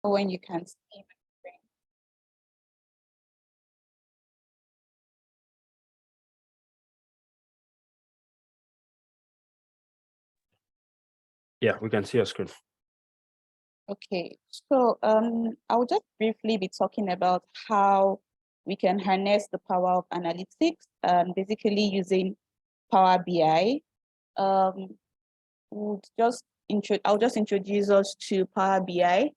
when you can see my screen. Yeah, we can see your screen. Okay, so I will just briefly be talking about how we can harness the power of analytics, basically using Power BI. I'll just introduce us to Power BI,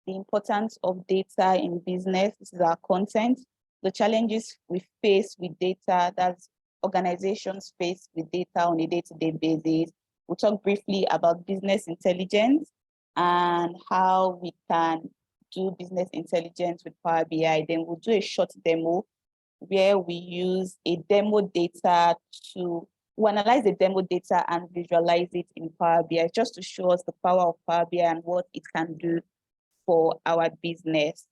the importance of data in business. This is our content, the challenges we face with data, that's organizations face with data on a day-to-day basis. We'll talk briefly about business intelligence and how we can do business intelligence with Power BI. Then we'll do a short demo where we use a demo data to analyze the demo data and visualize it in Power BI, just to show us the power of Power BI and what it can do for our business.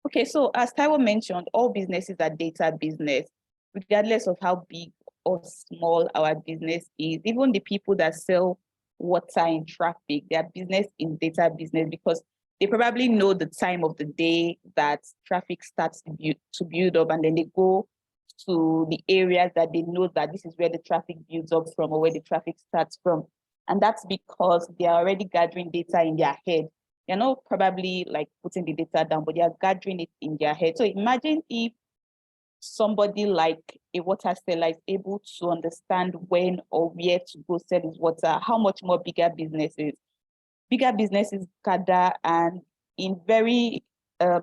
Okay, so as Taiwo mentioned, all businesses are data business, regardless of how big or small our business is. Even the people that sell water in traffic, their business is data business, because they probably know the time of the day that traffic starts to build up, and then they go to the areas that they know that this is where the traffic builds up from, or where the traffic starts from. And that's because they are already gathering data in their head. They're not probably like putting the data down, but they are gathering it in their head. So imagine if somebody like a water seller is able to understand when or where to go sell his water, how much more bigger businesses gather, and in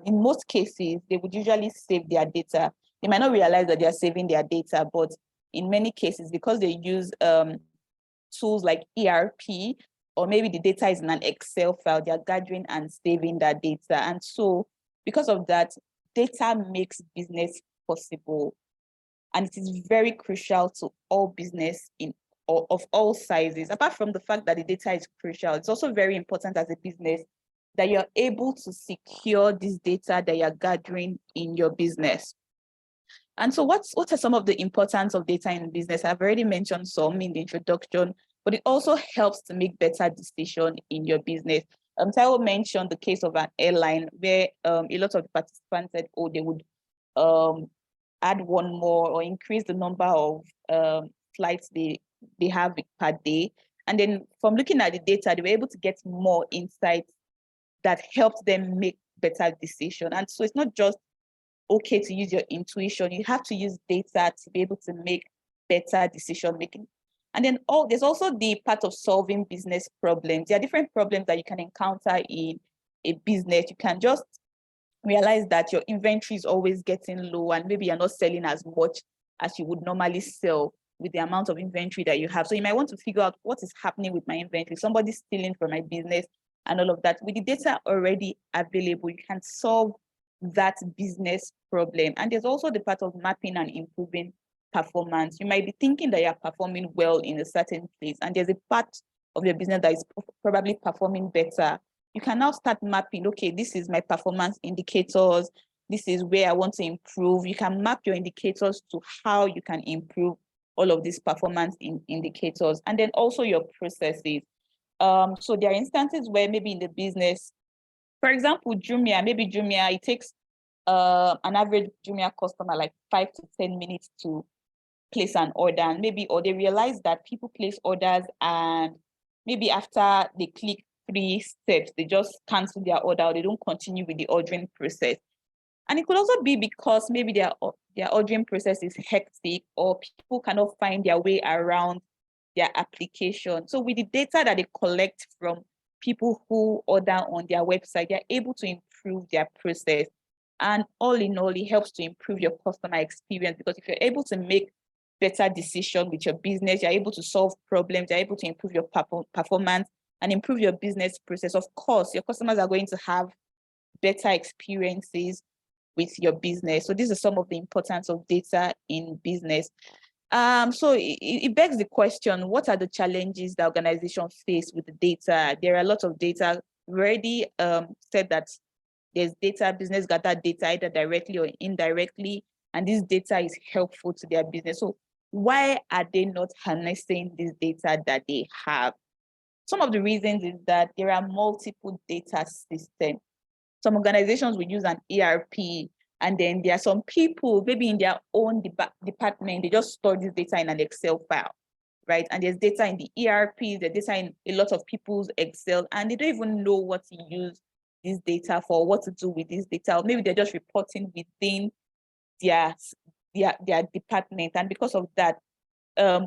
most cases, they would usually save their data. They might not realize that they are saving their data, but in many cases, because they use tools like ERP, or maybe the data is in an Excel file, they're gathering and saving that data. And so because of that, data makes business possible. And it is very crucial to all business of all sizes. Apart from the fact that the data is crucial, it's also very important as a business that you're able to secure this data that you're gathering in your business. And so what are some of the importance of data in business? I've already mentioned some in the introduction, but it also helps to make better decisions in your business. Taiwo mentioned the case of an airline where a lot of the participants said, oh, they would add one more or increase the number of flights they have per day. And then from looking at the data, they were able to get more insights that helped them make better decisions. And so it's not just okay to use your intuition, you have to use data to be able to make better decision making. And then there's also the part of solving business problems. There are different problems that you can encounter in a business. You can just realize that your inventory is always getting low, and maybe you're not selling as much as you would normally sell with the amount of inventory that you have. So you might want to figure out what is happening with my inventory. Somebody's stealing from my business and all of that. With the data already available, you can solve that business problem. And there's also the part of mapping and improving performance. You might be thinking that you're performing well in a certain place, and there's a part of your business that is probably performing better. You can now start mapping, okay, this is my performance indicators, this is where I want to improve. You can map your indicators to how you can improve all of these performance indicators, and then also your processes. So there are instances where maybe in the business, for example, Jumia, it takes an average Jumia customer like 5 to 10 minutes to place an order, and or they realize that people place orders and maybe after they click 3 steps, they just cancel their order, or they don't continue with the ordering process. And it could also be because maybe their ordering process is hectic, or people cannot find their way around their application. So with the data that they collect from people who order on their website, they're able to improve their process. And all in all, it helps to improve your customer experience, because if you're able to make better decisions with your business, you're able to solve problems, you're able to improve your performance and improve your business process. Of course, your customers are going to have better experiences with your business. So these are some of the importance of data in business. So it begs the question, what are the challenges that organizations face with the data? There are a lot of data. We already said that there's data, business gather data either directly or indirectly, and this data is helpful to their business. So why are they not harnessing this data that they have? Some of the reasons is that there are multiple data systems. Some organizations will use an ERP, and then there are some people, maybe in their own department, they just store this data in an Excel file, right? And there's data in the ERP, there's data in a lot of people's Excel, and they don't even know what to use this data for, what to do with this data. Or maybe they're just reporting within their department. And because of that,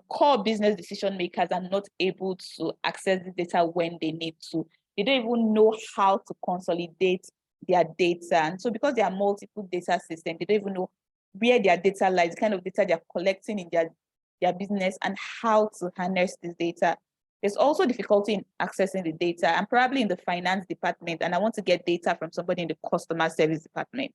core business decision makers are not able to access the data when they need to. They don't even know how to consolidate their data. And so because there are multiple data systems, they don't even know where their data lies, the kind of data they're collecting in their business, and how to harness this data. There's also difficulty in accessing the data. I'm probably in the finance department and I want to get data from somebody in the customer service department.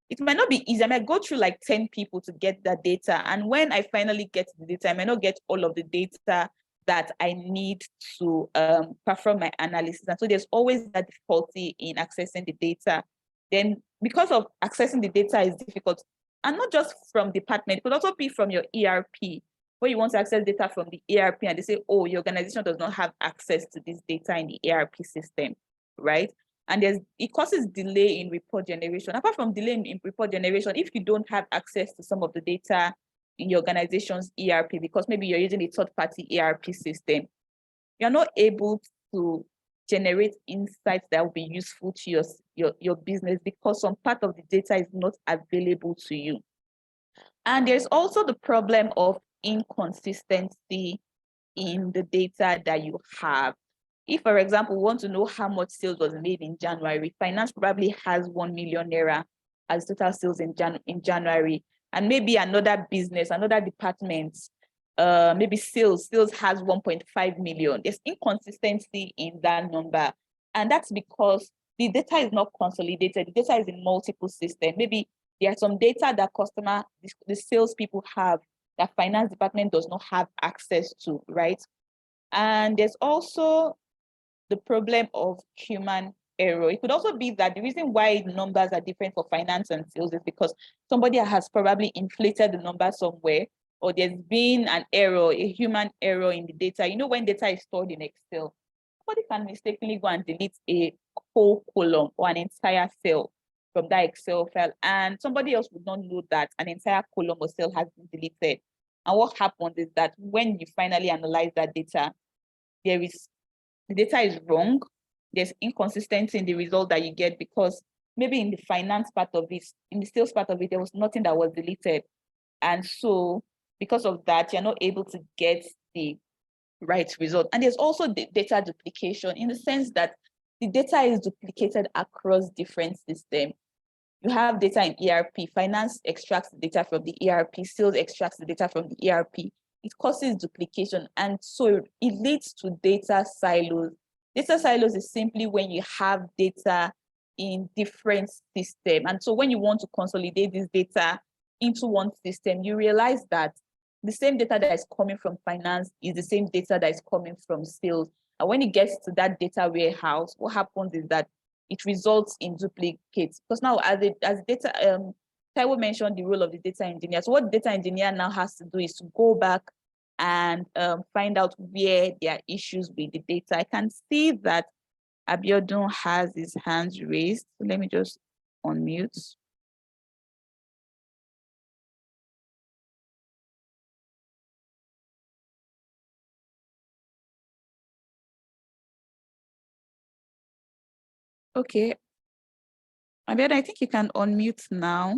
It might not be easy. I might go through like 10 people to get that data. And when I finally get the data, I may not get all of the data that I need to perform my analysis. And so there's always that difficulty in accessing the data. Then because of accessing the data is difficult, and not just from department, it could also be from your ERP, where you want to access data from the ERP and they say, oh, your organization does not have access to this data in the ERP system, right? And it causes delay in report generation. Apart from delay in report generation, if you don't have access to some of the data in your organization's ERP, because maybe you're using a third-party ERP system, you're not able to generate insights that will be useful to your business because some part of the data is not available to you. And there's also the problem of inconsistency in the data that you have. If, for example, we want to know how much sales was made in January, finance probably has 1 million naira as total sales in January, and maybe another business, another department, maybe sales has 1.5 million. There's inconsistency in that number, and that's because the data is not consolidated. The data is in multiple systems. Maybe there are some data that the salespeople have that finance department does not have access to, right? And there's also the problem of human error. It could also be that the reason why numbers are different for finance and sales is because somebody has probably inflated the number somewhere, or there's been an error, a human error in the data. You know, when data is stored in Excel, somebody can mistakenly go and delete a whole column or an entire cell from that Excel file, and somebody else would not know that an entire column or cell has been deleted. And what happens is that when you finally analyze that data, the data is wrong. There's inconsistency in the result that you get because maybe in the finance part of it, in the sales part of it, there was nothing that was deleted. And so because of that, you're not able to get the right result. And there's also the data duplication in the sense that the data is duplicated across different systems. You have data in ERP, finance extracts the data from the ERP, sales extracts the data from the ERP. It causes duplication, and so it leads to data silos. Data silos is simply when you have data in different systems. And so when you want to consolidate this data into one system, you realize that the same data that is coming from finance is the same data that is coming from sales. And when it gets to that data warehouse, what happens is that it results in duplicates. Because now as data, Taiwo mentioned the role of the data engineer. So what the data engineer now has to do is to go back and find out where there are issues with the data. I can see that Abiodun has his hands raised. So let me just unmute. Okay. Abiodun, I think you can unmute now.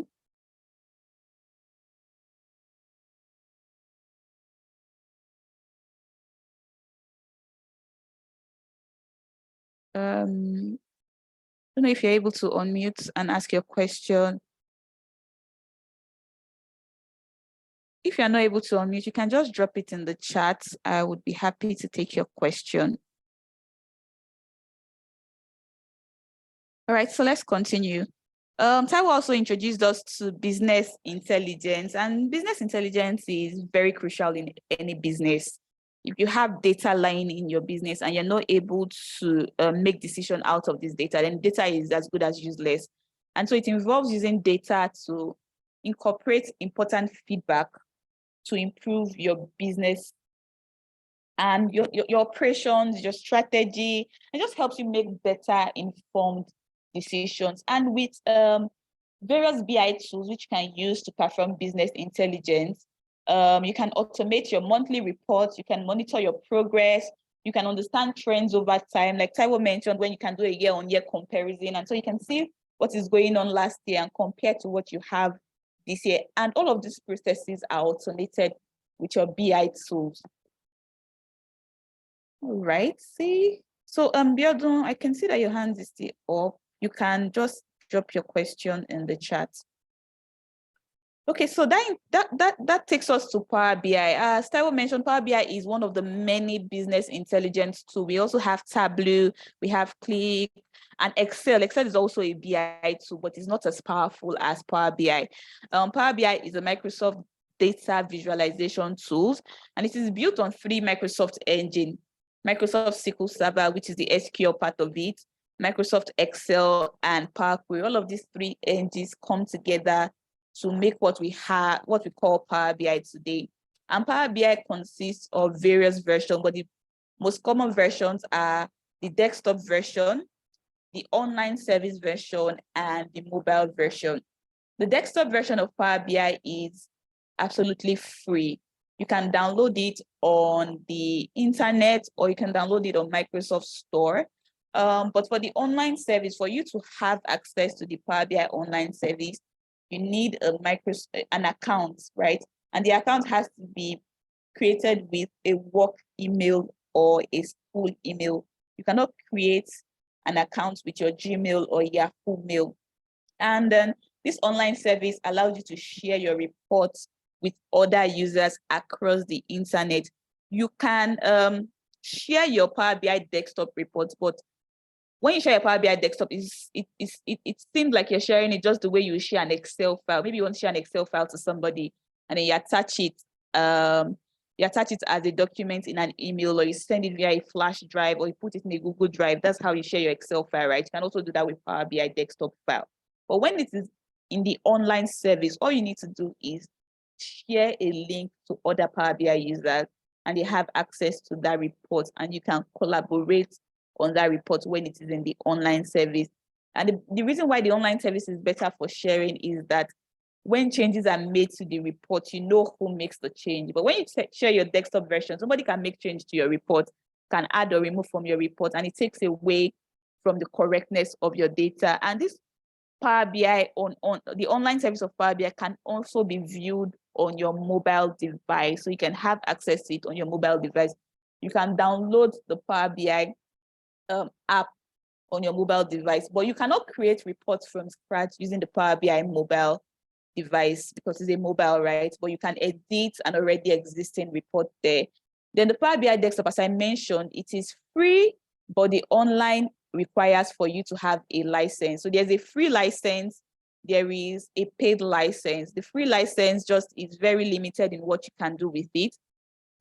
I don't know if you're able to unmute and ask your question. If you're not able to unmute, you can just drop it in the chat. I would be happy to take your question. All right, so let's continue. Taiwo also introduced us to business intelligence, and business intelligence is very crucial in any business. If you have data lying in your business and you're not able to make decision out of this data, then data is as good as useless. And so it involves using data to incorporate important feedback to improve your business and your operations, your strategy, and just helps you make better informed decisions. And with various BI tools which you can use to perform business intelligence, you can automate your monthly reports, you can monitor your progress, you can understand trends over time. Like Taiwo mentioned, when you can do a year-on-year comparison, and so you can see what is going on last year and compare to what you have this year. And all of these processes are automated with your BI tools. All right, see. So Biodun, I can see that your hand is still up. You can just drop your question in the chat. Okay, so that takes us to Power BI. As Taiwo mentioned, Power BI is one of the many business intelligence tools. We also have Tableau, we have Click, and Excel. Excel is also a BI tool, but it's not as powerful as Power BI. Power BI is a Microsoft data visualization tools, and it is built on 3 Microsoft engines: Microsoft SQL Server, which is the SQL part of it, Microsoft Excel, and Power Query. All of these 3 engines come together to make what we call Power BI today. And Power BI consists of various versions, but the most common versions are the desktop version, the online service version, and the mobile version. The desktop version of Power BI is absolutely free. You can download it on the internet, or you can download it on Microsoft Store. But for the online service, for you to have access to the Power BI online service, you need an account, right? And the account has to be created with a work email or a school email. You cannot create an account with your Gmail or Yahoo Mail. And then this online service allows you to share your reports with other users across the internet. You can share your Power BI desktop reports, but when you share your Power BI desktop, it seems like you're sharing it just the way you share an Excel file. Maybe you want to share an Excel file to somebody, and then you attach it as a document in an email, or you send it via a flash drive, or you put it in a Google Drive. That's how you share your Excel file, right? You can also do that with Power BI desktop file. But when it is in the online service, all you need to do is share a link to other Power BI users, and they have access to that report, and you can collaborate on that report when it is in the online service. And the reason why the online service is better for sharing is that when changes are made to the report, you know who makes the change. But when you share your desktop version, somebody can make change to your report, can add or remove from your report, and it takes away from the correctness of your data. And this Power BI on the online service of Power BI can also be viewed on your mobile device. So you can have access to it on your mobile device. You can download the Power BI app on your mobile device, but you cannot create reports from scratch using the Power BI mobile device because it's a mobile, right? But you can edit an already existing report there. Then the Power BI desktop, as I mentioned, it is free, but the online requires for you to have a license. So there's a free license, there is a paid license. The free license just is very limited in what you can do with it,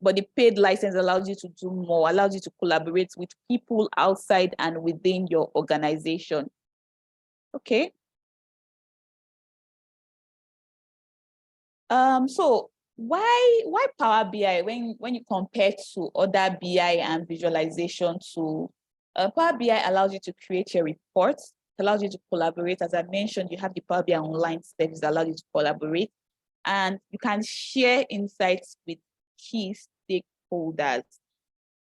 but the paid license allows you to do more, allows you to collaborate with people outside and within your organization. Okay. So why Power BI when you compare to other BI and visualization tools? Power BI allows you to create your reports, allows you to collaborate. As I mentioned, you have the Power BI online service that allows you to collaborate, and you can share insights with key stakeholders.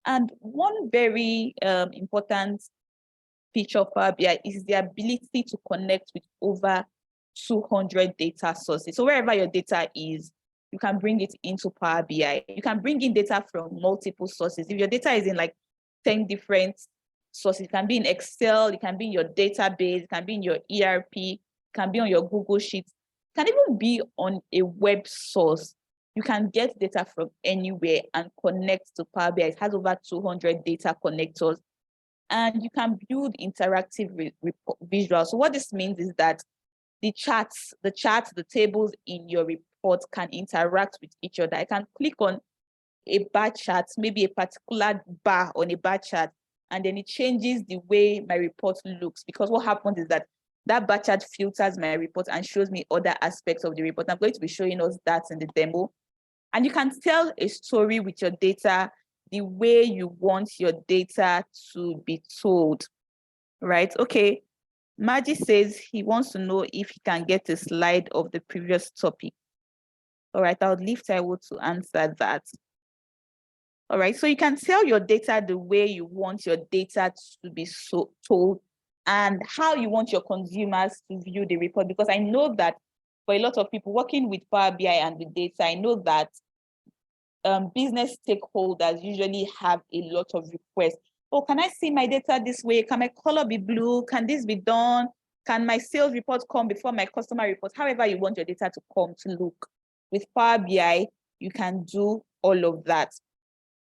And one very important feature of Power BI is the ability to connect with over 200 data sources. So wherever your data is, you can bring it into Power BI. You can bring in data from multiple sources. If your data is in like 10 different sources, it can be in Excel, it can be in your database, it can be in your ERP, it can be on your Google Sheets, it can even be on a web source. You can get data from anywhere and connect to Power BI. It has over 200 data connectors, and you can build interactive visuals. So what this means is that the charts, the tables in your report can interact with each other. I can click on a bar chart, maybe a particular bar on a bar chart, and then it changes the way my report looks, because what happens is that bar chart filters my report and shows me other aspects of the report. I'm going to be showing us that in the demo. And you can tell a story with your data the way you want your data to be told, right? Okay. Maggie says he wants to know if he can get a slide of the previous topic. All right, I'll leave Taiwo to answer that. All right, so you can tell your data the way you want your data to be told and how you want your consumers to view the report, because I know that for a lot of people working with Power BI and with data, I know that business stakeholders usually have a lot of requests. Oh, can I see my data this way? Can my color be blue? Can this be done? Can my sales report come before my customer report? However you want your data to come to look. With Power BI, you can do all of that.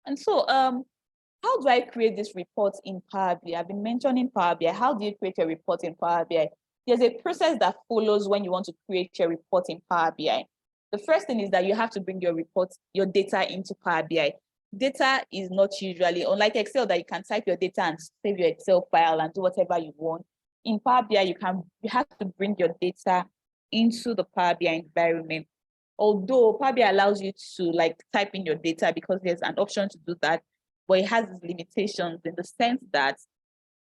And so how do I create this report in Power BI? I've been mentioning Power BI. How do you create a report in Power BI? There's a process that follows when you want to create your report in Power BI. The first thing is that you have to bring your report, your data into Power BI. Data is not usually, unlike Excel, that you can type your data and save your Excel file and do whatever you want. In Power BI, you have to bring your data into the Power BI environment. Although Power BI allows you to type in your data because there's an option to do that, but it has its limitations in the sense that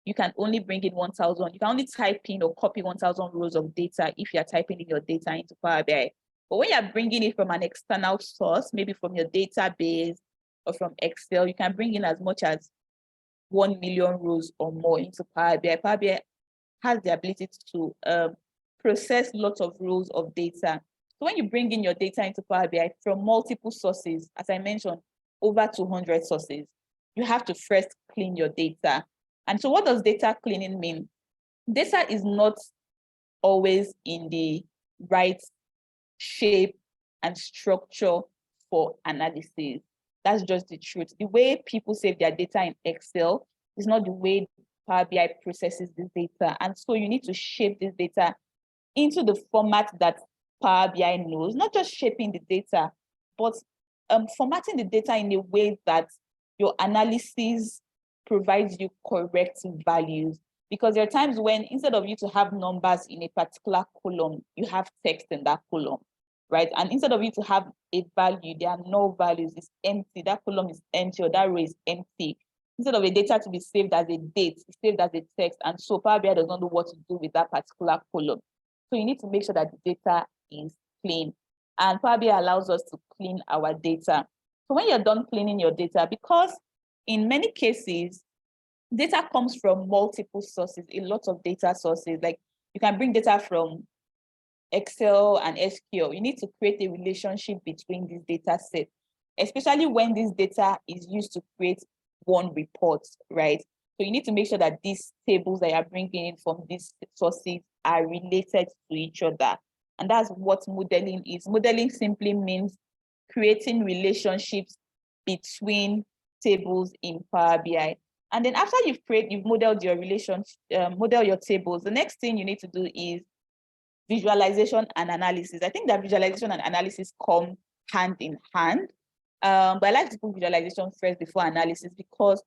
you can only bring in 1,000. You can only type in or copy 1,000 rows of data if you're typing in your data into Power BI. But when you're bringing it from an external source, maybe from your database or from Excel, you can bring in as much as 1 million rows or more into Power BI. Power BI has the ability to process lots of rows of data. So when you bring in your data into Power BI from multiple sources, as I mentioned, over 200 sources, you have to first clean your data. And so what does data cleaning mean? Data is not always in the right shape and structure for analysis. That's just the truth. The way people save their data in Excel is not the way Power BI processes this data. And so you need to shape this data into the format that Power BI knows, not just shaping the data, but formatting the data in a way that your analysis provides you correct values. Because there are times when instead of you to have numbers in a particular column, you have text in that column, right? And instead of you to have a value, there are no values, it's empty. That column is empty or that row is empty. Instead of a data to be saved as a date, it's saved as a text. And so Power BI does not know what to do with that particular column. So you need to make sure that the data is clean. And Power BI allows us to clean our data. So when you're done cleaning your data, because in many cases, data comes from multiple sources, a lot of data sources. Like you can bring data from Excel and SQL. You need to create a relationship between these data sets, especially when this data is used to create one report, right? So you need to make sure that these tables that you're bringing in from these sources are related to each other. And that's what modeling is. Modeling simply means creating relationships between tables in Power BI. And then after you've modeled your model your tables, the next thing you need to do is visualization and analysis. I think that visualization and analysis come hand in hand. But I like to put visualization first before analysis, because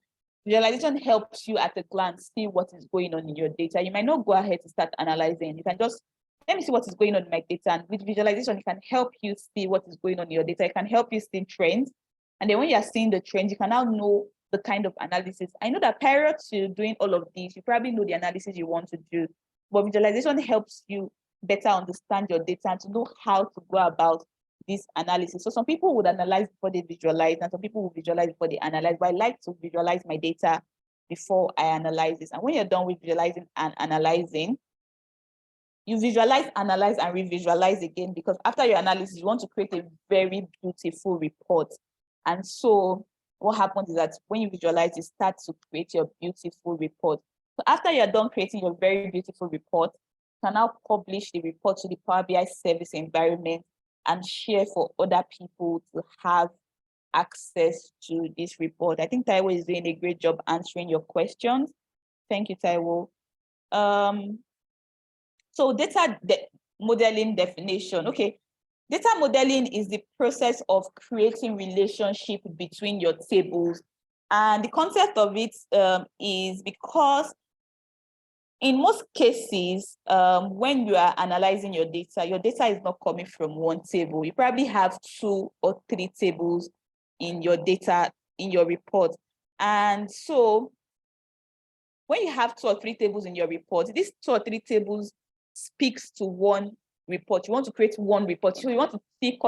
visualization helps you at a glance see what is going on in your data. You might not go ahead to start analyzing. You can just, let me see what is going on in my data. And with visualization, it can help you see what is going on in your data. It can help you see trends. And then when you're seeing the trends, you can now know the kind of analysis. I know that prior to doing all of these, you probably know the analysis you want to do. But visualization helps you better understand your data and to know how to go about this analysis. So some people would analyze before they visualize, and some people will visualize before they analyze. But I like to visualize my data before I analyze this. And when you're done with visualizing and analyzing, you visualize, analyze, and re-visualize again, because after your analysis, you want to create a very beautiful report. And so what happens is that when you visualize, you start to create your beautiful report. So after you're done creating your very beautiful report, you can now publish the report to the Power BI service environment and share for other people to have access to this report. I think Taiwo is doing a great job answering your questions. Thank you, Taiwo. So data modeling definition. Okay, data modeling is the process of creating relationship between your tables. And the concept of it is because in most cases, when you are analyzing your data is not coming from one table. You probably have 2 or 3 tables in your data, in your report. And so when you have 2 or 3 tables in your report, these 2 or 3 tables speaks to one report. You want to create one report. So you want to see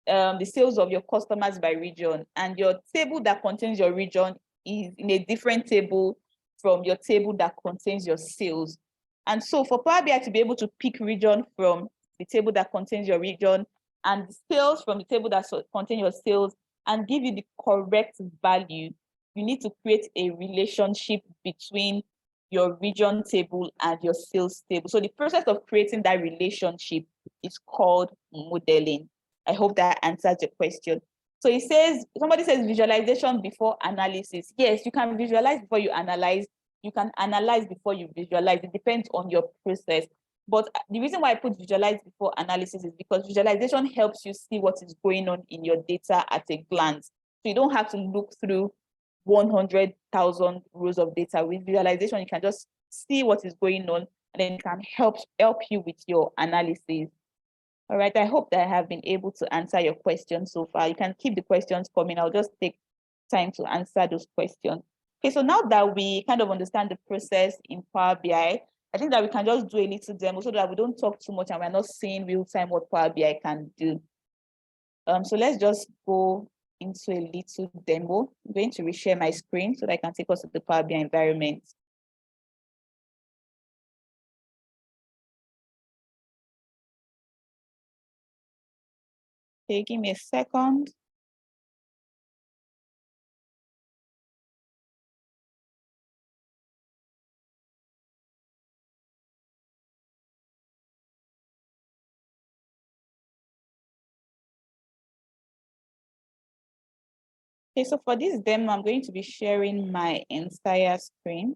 the sales of your customers by region, and your table that contains your region is in a different table from your table that contains your sales. And so for Power BI to be able to pick region from the table that contains your region and sales from the table that contains your sales and give you the correct value, you need to create a relationship between your region table and your sales table. So the process of creating that relationship is called modeling. I hope that answers your question. So it says, somebody says visualization before analysis. Yes, you can visualize before you analyze. You can analyze before you visualize. It depends on your process. But the reason why I put visualize before analysis is because visualization helps you see what is going on in your data at a glance. So you don't have to look through 100,000 rows of data. With visualization, you can just see what is going on, and then it can help you with your analysis. All right, I hope that I have been able to answer your questions so far. You can keep the questions coming. I'll just take time to answer those questions. Okay, so now that we kind of understand the process in Power BI, I think that we can just do a little demo so that we don't talk too much and we're not seeing real time what Power BI can do. So let's just go into a little demo. I'm going to reshare my screen so that I can take us to the Power BI environment. Okay, give me a second. Okay, so for this demo, I'm going to be sharing my entire screen.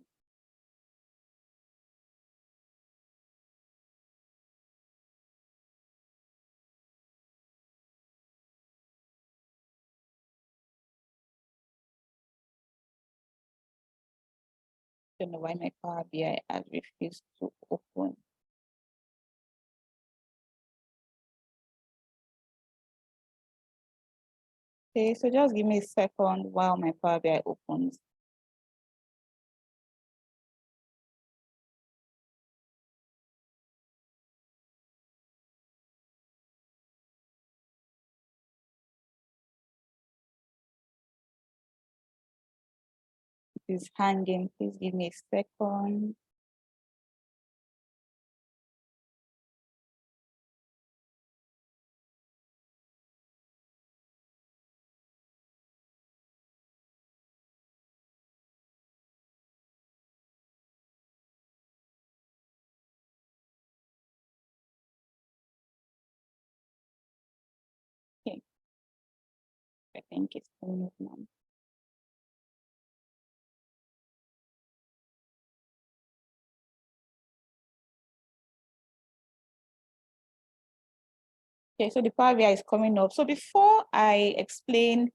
I don't know why my Power BI has refused to open. Okay, so just give me a second while my Power BI opens. It is hanging. Please give me a second. Okay, I think it's coming up now. Okay, so the Power BI is coming up. So before I explain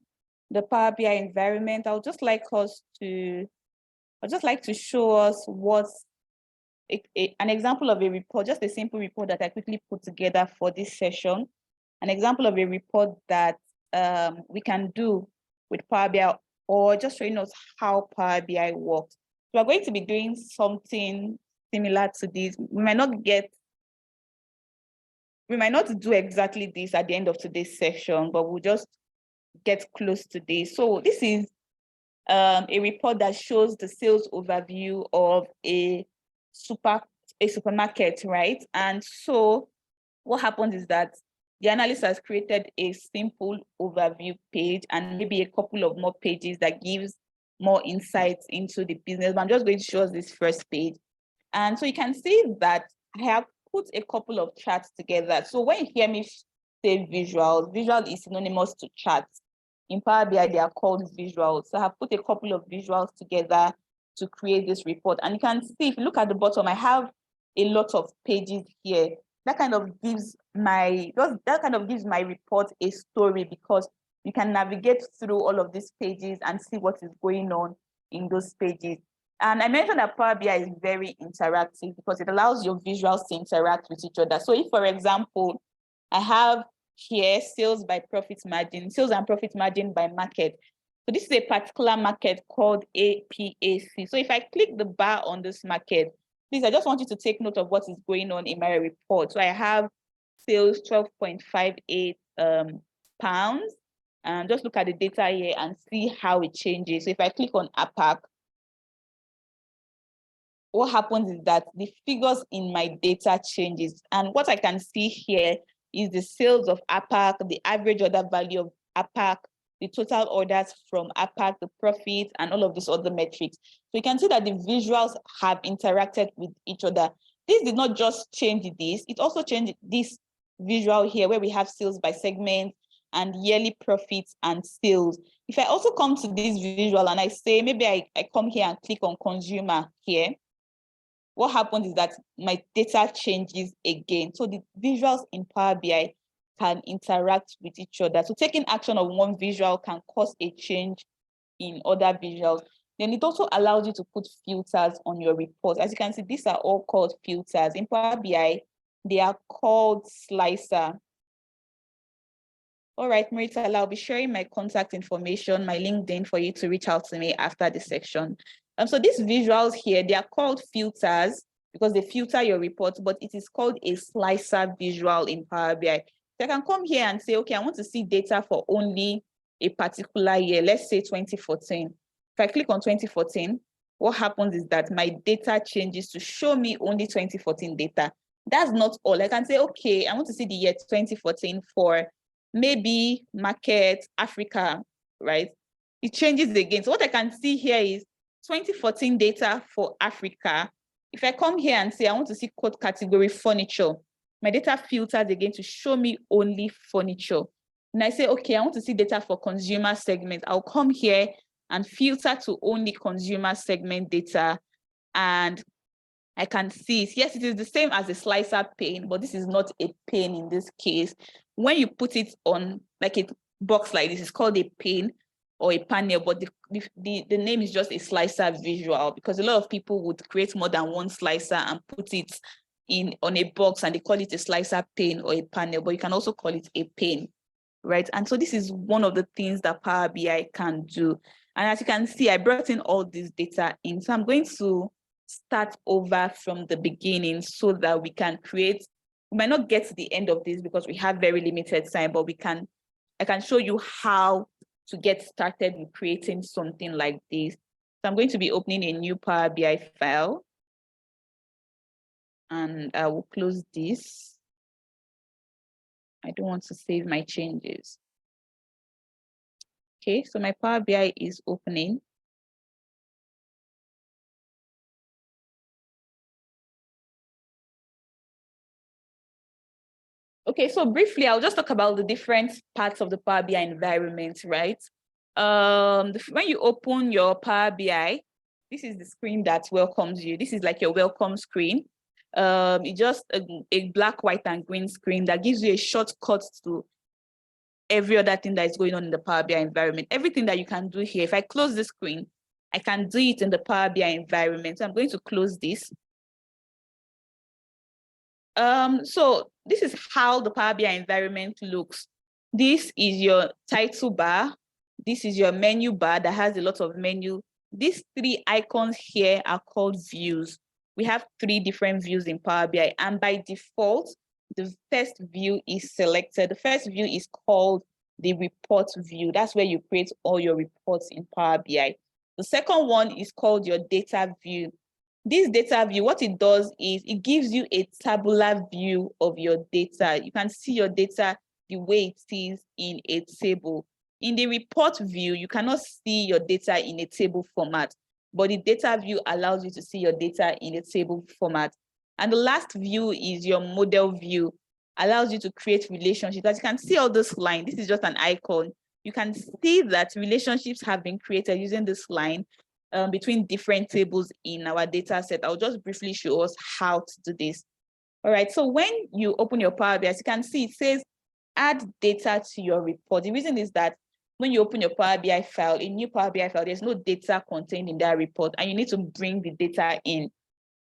the Power BI environment, I'd just like to show us what's an example of a report, just a simple report that I quickly put together for this session. An example of a report that we can do with Power BI, or just showing us how Power BI works. So we're going to be doing something similar to this. We might not do exactly this at the end of today's session, but we'll just get close to this. So this is a report that shows the sales overview of a supermarket, right? And so what happens is that the analyst has created a simple overview page and maybe a couple of more pages that gives more insights into the business. But I'm just going to show us this first page. And so you can see that I have put a couple of charts together. So when you hear me say visuals, visual is synonymous to charts. In Power BI, they are called visuals. So I have put a couple of visuals together to create this report. And you can see, if you look at the bottom, I have a lot of pages here. That kind of gives my report a story, because you can navigate through all of these pages and see what is going on in those pages. And I mentioned that Power BI is very interactive because it allows your visuals to interact with each other. So if, for example, I have here sales by profit margin, sales and profit margin by market. So this is a particular market called APAC. So if I click the bar on this market, please, I just want you to take note of what is going on in my report. So I have sales 12.58 pounds. And just look at the data here and see how it changes. So if I click on APAC, what happens is that the figures in my data changes. And what I can see here is the sales of APAC, the average order value of APAC, the total orders from APAC, the profits, and all of these other metrics. So you can see that the visuals have interacted with each other. This did not just change this, it also changed this visual here where we have sales by segment and yearly profits and sales. If I also come to this visual and I say, maybe I come here and click on consumer here, what happens is that my data changes again. So the visuals in Power BI can interact with each other. So taking action on one visual can cause a change in other visuals. Then it also allows you to put filters on your report. As you can see, these are all called filters. In Power BI, they are called slicer. All right, Marita, I'll be sharing my contact information, my LinkedIn for you to reach out to me after this section. So these visuals here, they are called filters because they filter your report, but it is called a slicer visual in Power BI. So I can come here and say, okay, I want to see data for only a particular year, let's say 2014. If I click on 2014, what happens is that my data changes to show me only 2014 data. That's not all. I can say, okay, I want to see the year 2014 for maybe market Africa, right? It changes again. So what I can see here is 2014 data for Africa. If I come here and say, I want to see code category furniture, my data filters again to show me only furniture. And I say, okay, I want to see data for consumer segment. I'll come here and filter to only consumer segment data. And I can see it. Yes, it is the same as a slicer pane, but this is not a pane in this case. When you put it on like a box like this, it's called a pane or a panel, but the name is just a slicer visual because a lot of people would create more than one slicer and put it on a box and they call it a slicer pane or a panel, but you can also call it a pane, right? And so this is one of the things that Power BI can do. And as you can see, I brought in all this data in. So I'm going to start over from the beginning so that we can create, we might not get to the end of this because we have very limited time, but I can show you how to get started with creating something like this. So I'm going to be opening a new Power BI file and I will close this. I don't want to save my changes. Okay, so my Power BI is opening. Okay, so briefly, I'll just talk about the different parts of the Power BI environment, right? When you open your Power BI, this is the screen that welcomes you. This is like your welcome screen. It's just a black, white, and green screen that gives you a shortcut to every other thing that is going on in the Power BI environment. Everything that you can do here, if I close the screen, I can do it in the Power BI environment. So I'm going to close this. So this is how the Power BI environment looks. This is your title bar. This is your menu bar that has a lot of menu. These three icons here are called views. We have three different views in Power BI, and by default, the first view is selected. The first view is called the report view. That's where you create all your reports in Power BI. The second one is called your data view. This data view, what it does is it gives you a tabular view of your data. You can see your data the way it is in a table. In the report view, you cannot see your data in a table format, but the data view allows you to see your data in a table format. And the last view is your model view, allows you to create relationships. As you can see all this line, this is just an icon. You can see that relationships have been created using this line between different tables in our data set. I'll just briefly show us how to do this. All right, so when you open your Power BI, as you can see, it says add data to your report. The reason is that when you open your Power BI file, a new Power BI file, there's no data contained in that report, and you need to bring the data in.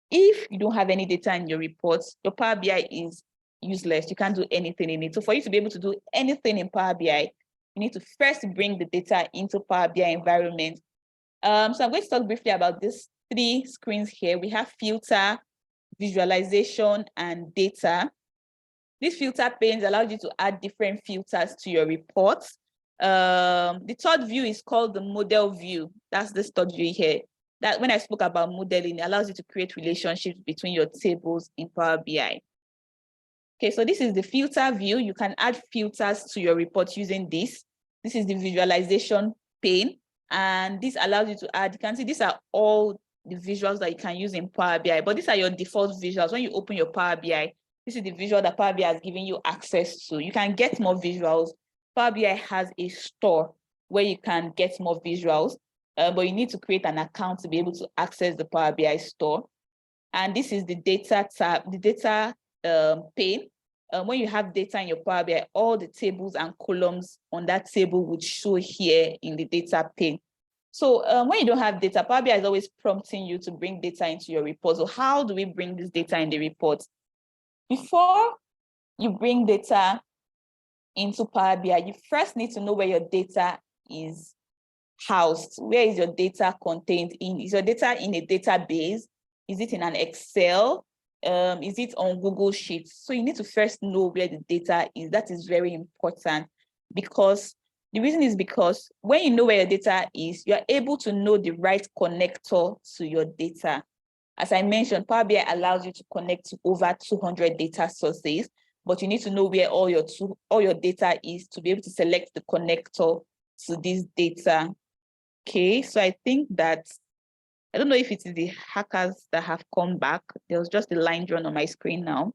If you don't have any data in your reports, your Power BI is useless. You can't do anything in it. So for you to be able to do anything in Power BI, you need to first bring the data into Power BI environment. So I'm going to talk briefly about these 3 screens here. We have filter, visualization, and data. This filter pane allows you to add different filters to your reports. The third view is called the model view. That's this third view here. That when I spoke about modeling, it allows you to create relationships between your tables in Power BI. Okay, so this is the filter view. You can add filters to your report using this. This is the visualization pane. And this allows you to add, you can see these are all the visuals that you can use in Power BI, but these are your default visuals. When you open your Power BI, this is the visual that Power BI has given you access to. You can get more visuals. Power BI has a store where you can get more visuals, but you need to create an account to be able to access the Power BI store. And this is the data tab, the data pane. When you have data in your Power BI, all the tables and columns on that table would show here in the data pane. So when you don't have data, Power BI is always prompting you to bring data into your report. So how do we bring this data in the report? Before you bring data into Power BI, you first need to know where your data is housed. Where is your data contained in? Is your data in a database? Is it in an Excel? Is it on Google Sheets? So you need to first know where the data is. That is very important, because the reason is because when you know where your data is, you're able to know the right connector to your data. As I mentioned, Power BI allows you to connect to over 200 data sources, but you need to know where all your data is to be able to select the connector to this data. Okay, so I think that, I don't know if it is the hackers that have come back. There was just a line drawn on my screen now.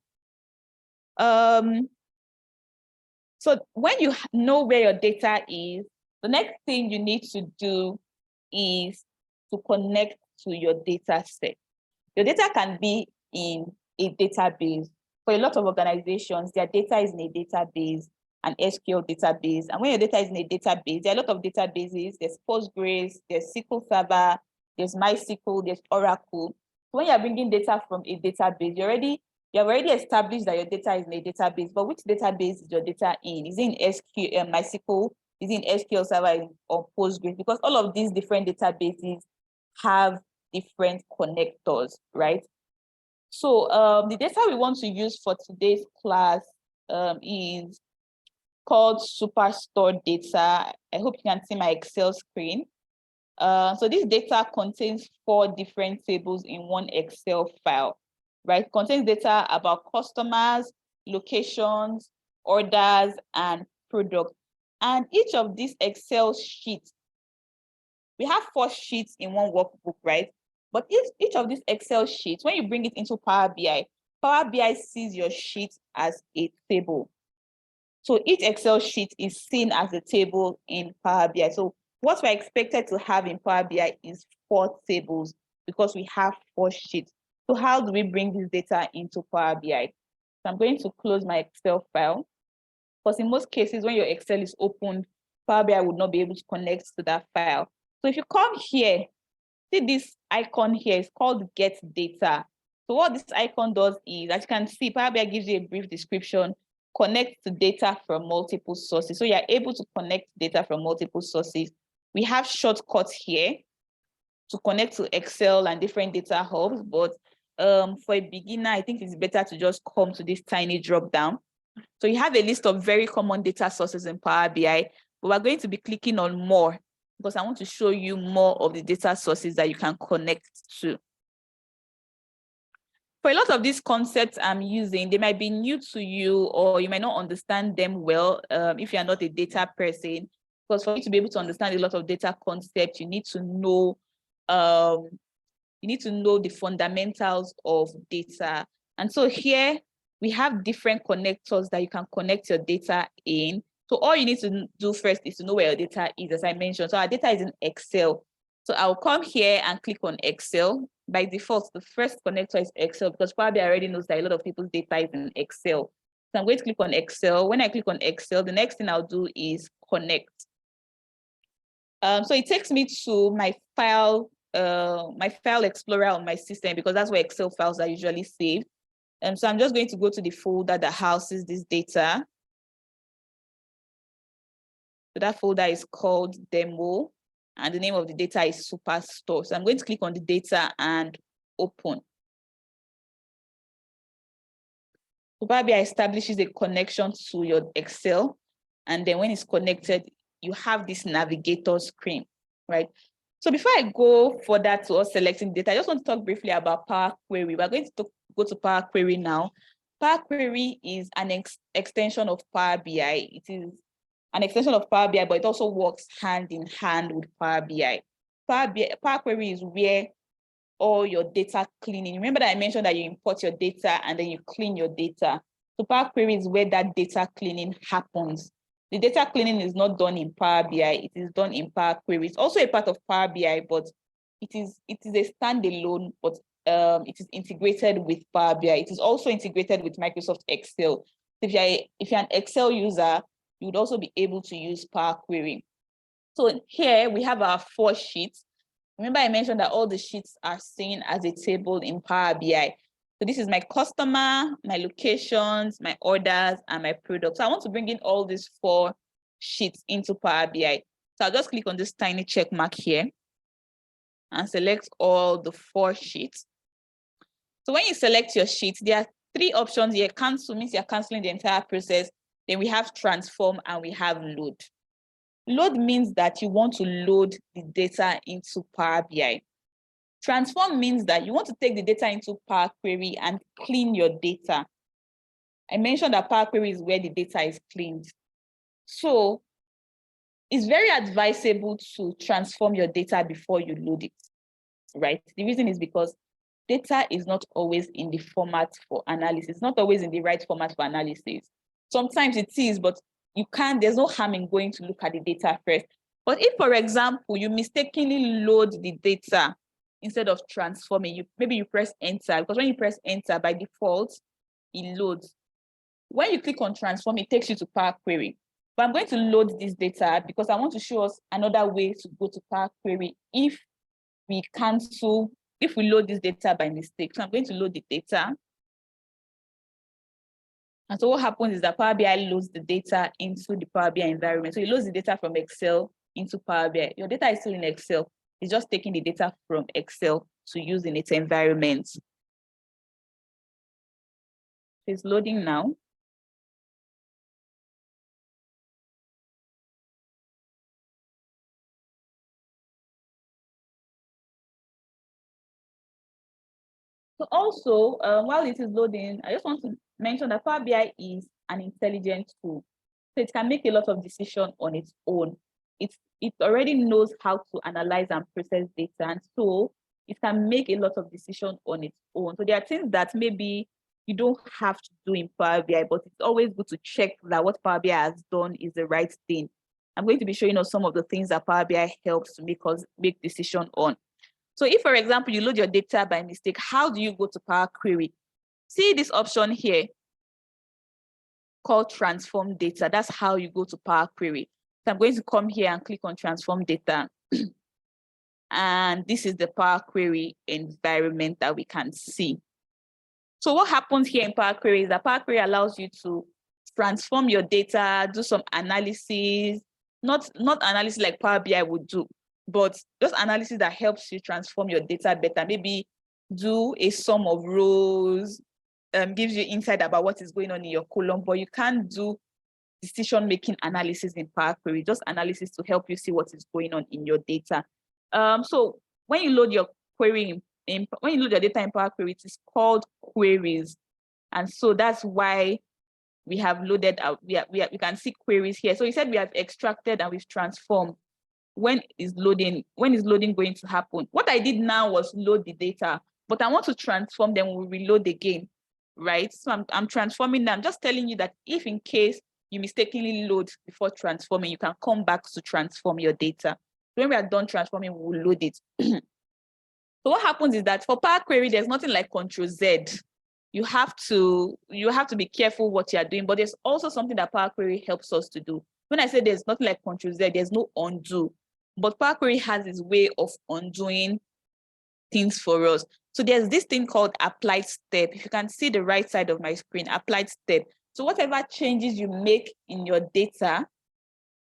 So when you know where your data is, the next thing you need to do is to connect to your data set. Your data can be in a database. For a lot of organizations, their data is in a database, an SQL database. And when your data is in a database, there are a lot of databases. There's Postgres, there's SQL Server, there's MySQL, there's Oracle. So when you're bringing data from a database, you have already established that your data is in a database, but which database is your data in? Is it in SQL, MySQL? Is it in SQL Server or Postgres? Because all of these different databases have different connectors, right? So the data we want to use for today's class is called Superstore data. I hope you can see my Excel screen. So this data contains 4 different tables in one Excel file, right? It contains data about customers, locations, orders, and products. And each of these Excel sheets, we have 4 sheets in one workbook, right? But each of these Excel sheets, when you bring it into Power BI sees your sheet as a table. So each Excel sheet is seen as a table in Power BI. So what we're expected to have in Power BI is 4 tables because we have 4 sheets. So how do we bring this data into Power BI? So I'm going to close my Excel file, because in most cases, when your Excel is opened, Power BI would not be able to connect to that file. So if you come here, see this icon here is called Get Data. So what this icon does is, as you can see, Power BI gives you a brief description, connect to data from multiple sources. So you're able to connect data from multiple sources. We have shortcuts here to connect to Excel and different data hubs, but for a beginner, I think it's better to just come to this tiny drop down. So you have a list of very common data sources in Power BI, but we're going to be clicking on more because I want to show you more of the data sources that you can connect to. For a lot of these concepts I'm using, they might be new to you, or you might not understand them well if you're not a data person. Because for you to be able to understand a lot of data concepts, you need to know the fundamentals of data. And so here we have different connectors that you can connect your data in. So all you need to do first is to know where your data is, as I mentioned. So our data is in Excel. So I'll come here and click on Excel. By default, the first connector is Excel because Power BI already knows that a lot of people's data is in Excel. So I'm going to click on Excel. When I click on Excel, the next thing I'll do is connect. So it takes me to my file explorer on my system because that's where Excel files are usually saved. So I'm just going to go to the folder that houses this data. So that folder is called demo, and the name of the data is Superstore. So I'm going to click on the data and open. So Power BI establishes a connection to your Excel, and then when it's connected, you have this navigator screen, right? So before I go further to us selecting data, I just want to talk briefly about Power Query. We're going to go to Power Query now. Power Query is an extension of Power BI. It is an extension of Power BI, but it also works hand in hand with Power BI. Power Query is where all your data cleaning. Remember that I mentioned that you import your data and then you clean your data. So Power Query is where that data cleaning happens. The data cleaning is not done in Power BI, it is done in Power Query. It's also a part of Power BI, but it is a standalone, but it is integrated with Power BI. It is also integrated with Microsoft Excel. If you're an Excel user, you would also be able to use Power Query. So here we have our 4 sheets. Remember I mentioned that all the sheets are seen as a table in Power BI. So this is my customer, my locations, my orders, and my products. So I want to bring in all these 4 sheets into Power BI. So I'll just click on this tiny check mark here and select all the 4 sheets. So when you select your sheet, there are 3 options here. Cancel means you're canceling the entire process. Then we have transform and we have load. Load means that you want to load the data into Power BI. Transform means that you want to take the data into Power Query and clean your data. I mentioned that Power Query is where the data is cleaned. So it's very advisable to transform your data before you load it, right? The reason is because data is not always in the format for analysis, not always in the right format for analysis. Sometimes it is, but there's no harm in going to look at the data first. But if, for example, you mistakenly load the data instead of transforming, maybe you press enter, because when you press enter, by default, it loads. When you click on transform, it takes you to Power Query. But I'm going to load this data because I want to show us another way to go to Power Query if we load this data by mistake. So I'm going to load the data. And so what happens is that Power BI loads the data into the Power BI environment. So it loads the data from Excel into Power BI. Your data is still in Excel. It's just taking the data from Excel to use in its environment. It's loading now. So also, while it is loading, I just want to mention that Power BI is an intelligent tool. So it can make a lot of decisions on its own. It already knows how to analyze and process data, and so it can make a lot of decisions on its own. So there are things that maybe you don't have to do in Power BI, but it's always good to check that what Power BI has done is the right thing. I'm going to be showing us some of the things that Power BI helps to make decisions on. So if, for example, you load your data by mistake, how do you go to Power Query? See this option here called transform data. That's how you go to Power Query. So I'm going to come here and click on transform data. And this is the Power Query environment that we can see. So what happens here in Power Query is that Power Query allows you to transform your data, do some analysis, not analysis like Power BI would do, but just analysis that helps you transform your data better. Maybe do a sum of rows, gives you insight about what is going on in your column, but you can't do decision-making analysis in Power Query, just analysis to help you see what is going on in your data. So when you load your query when you load your data in Power Query, it is called queries. And so that's why we have loaded out, we can see queries here. So you said we have extracted and we've transformed. When is loading going to happen? What I did now was load the data, but I want to transform them, we'll reload again, right? So I'm transforming them. I'm just telling you that if in case you mistakenly load before transforming, you can come back to transform your data. When we are done transforming, we'll load it. So what happens is that for Power Query, there's nothing like Control Z. You have to be careful what you're doing, but there's also something that Power Query helps us to do. When I say there's nothing like Control Z, there's no undo, but Power Query has its way of undoing things for us. So there's this thing called applied step. If you can see the right side of my screen, applied step. So whatever changes you make in your data,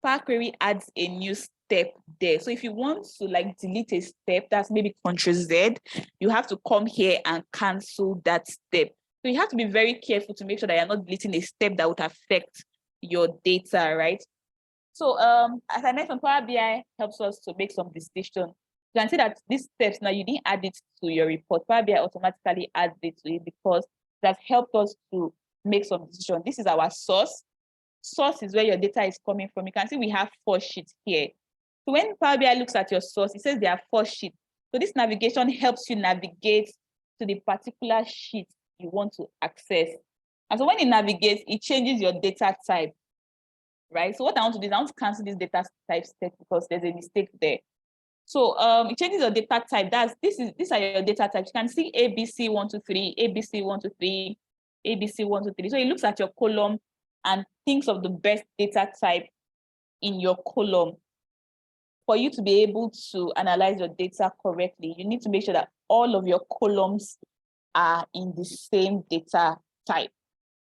Power Query adds a new step there. So if you want to like delete a step, that's maybe Ctrl Z, you have to come here and cancel that step. So you have to be very careful to make sure that you're not deleting a step that would affect your data, right? So as I mentioned, Power BI helps us to make some decisions. You can see that these steps, now you didn't add it to your report. Power BI automatically adds it to it because that helped us to make some decisions. This is our source. Source is where your data is coming from. You can see we have 4 sheets here. So when Power BI looks at your source, it says there are 4 sheets. So this navigation helps you navigate to the particular sheet you want to access. And so when it navigates, it changes your data type, right? So what I want to do is I want to cancel this data type step because there's a mistake there. So it changes your data type. These are your data types. You can see ABC123, ABC123, ABC123. So it looks at your column and thinks of the best data type in your column. For you to be able to analyze your data correctly, you need to make sure that all of your columns are in the same data type.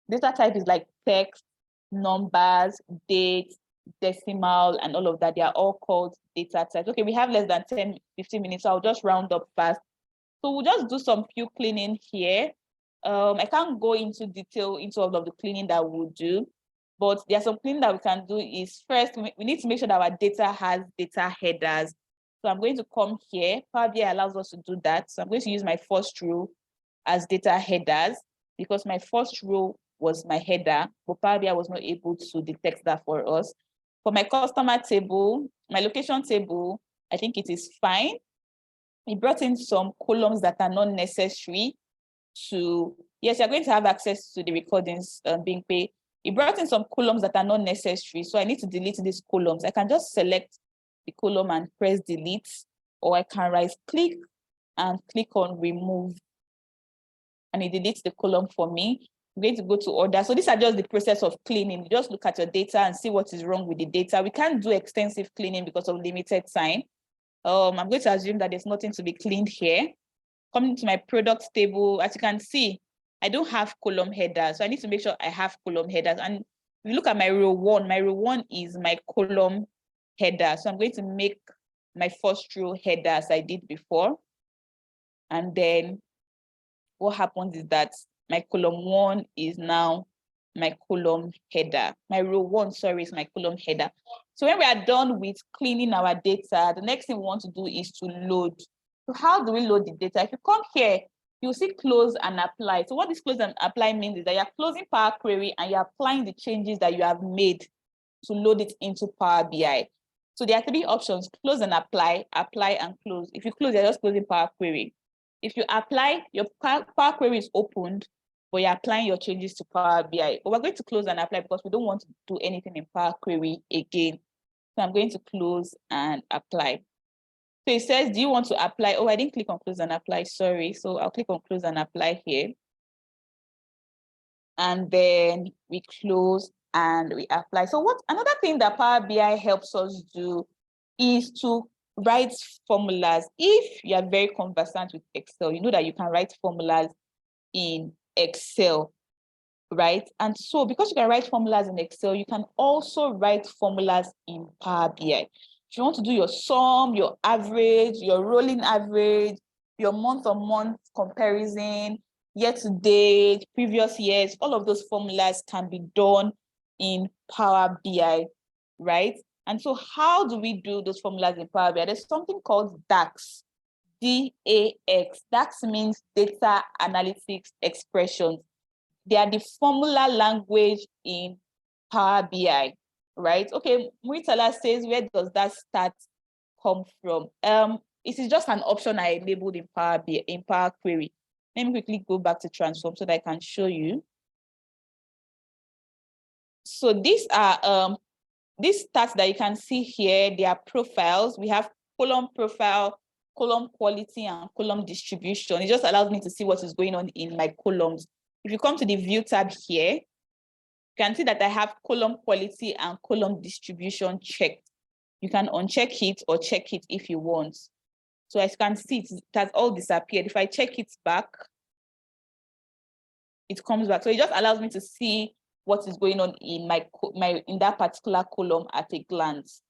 Data type is like text, numbers, dates, decimal, and all of that. They are all called data types. Okay, we have less than 10, 15 minutes, so I'll just round up fast. So we'll just do some few cleaning here. I can't go into detail into all of the cleaning that we'll do, but there's some cleaning that we can do is first, we need to make sure that our data has data headers. So I'm going to come here. Power BI allows us to do that. So I'm going to use my first row as data headers because my first row was my header, but Power BI was not able to detect that for us. For my customer table, my location table, I think it is fine. It brought in some columns that are not necessary to, yes, you're going to have access to the recordings being paid. It brought in some columns that are not necessary. So I need to delete these columns. I can just select the column and press delete, or I can right click and click on remove. And it deletes the column for me. I'm going to go to order. So these are just the process of cleaning. You just look at your data and see what is wrong with the data. We can't do extensive cleaning because of limited time. I'm going to assume that there's nothing to be cleaned here. Coming to my products table, as you can see, I don't have column headers. So I need to make sure I have column headers. And if you look at my row one is my column header. So I'm going to make my first row header as I did before. And then what happens is that my column 1 is now my column header. My row 1, sorry, is my column header. So when we are done with cleaning our data, the next thing we want to do is to load. So how do we load the data? If you come here, you'll see close and apply. So what this close and apply means is that you're closing Power Query and you're applying the changes that you have made to load it into Power BI. So there are 3 options: close and apply, apply and close. If you close, you're just closing Power Query. If you apply, your Power Query is opened, but you're applying your changes to Power BI. But we're going to close and apply because we don't want to do anything in Power Query again. So I'm going to close and apply. So it says, do you want to apply? Oh, I didn't click on close and apply, sorry. So I'll click on close and apply here. And then we close and we apply. So another thing that Power BI helps us do is to write formulas. If you are very conversant with Excel, you know that you can write formulas in Excel, right? And so because you can write formulas in Excel, you can also write formulas in Power BI. If you want to do your sum, your average, your rolling average, your month-on-month comparison, year-to-date, previous years, all of those formulas can be done in Power BI, right? And so how do we do those formulas in Power BI? There's something called DAX, D-A-X. DAX means data analytics expressions. They are the formula language in Power BI, right? Okay, Muritala says, where does that start come from? It is just an option I enabled in Power BI, in Power Query. Let me quickly go back to transform so that I can show you. So these are these stats that you can see here. They are profiles. We have column profile, column quality, and column distribution. It just allows me to see what is going on in my columns. If you come to the view tab here, you can see that I have column quality and column distribution checked. You can uncheck it or check it if you want. So as you can see, it has all disappeared. If I check it back, it comes back. So it just allows me to see what is going on in in that particular column at a glance.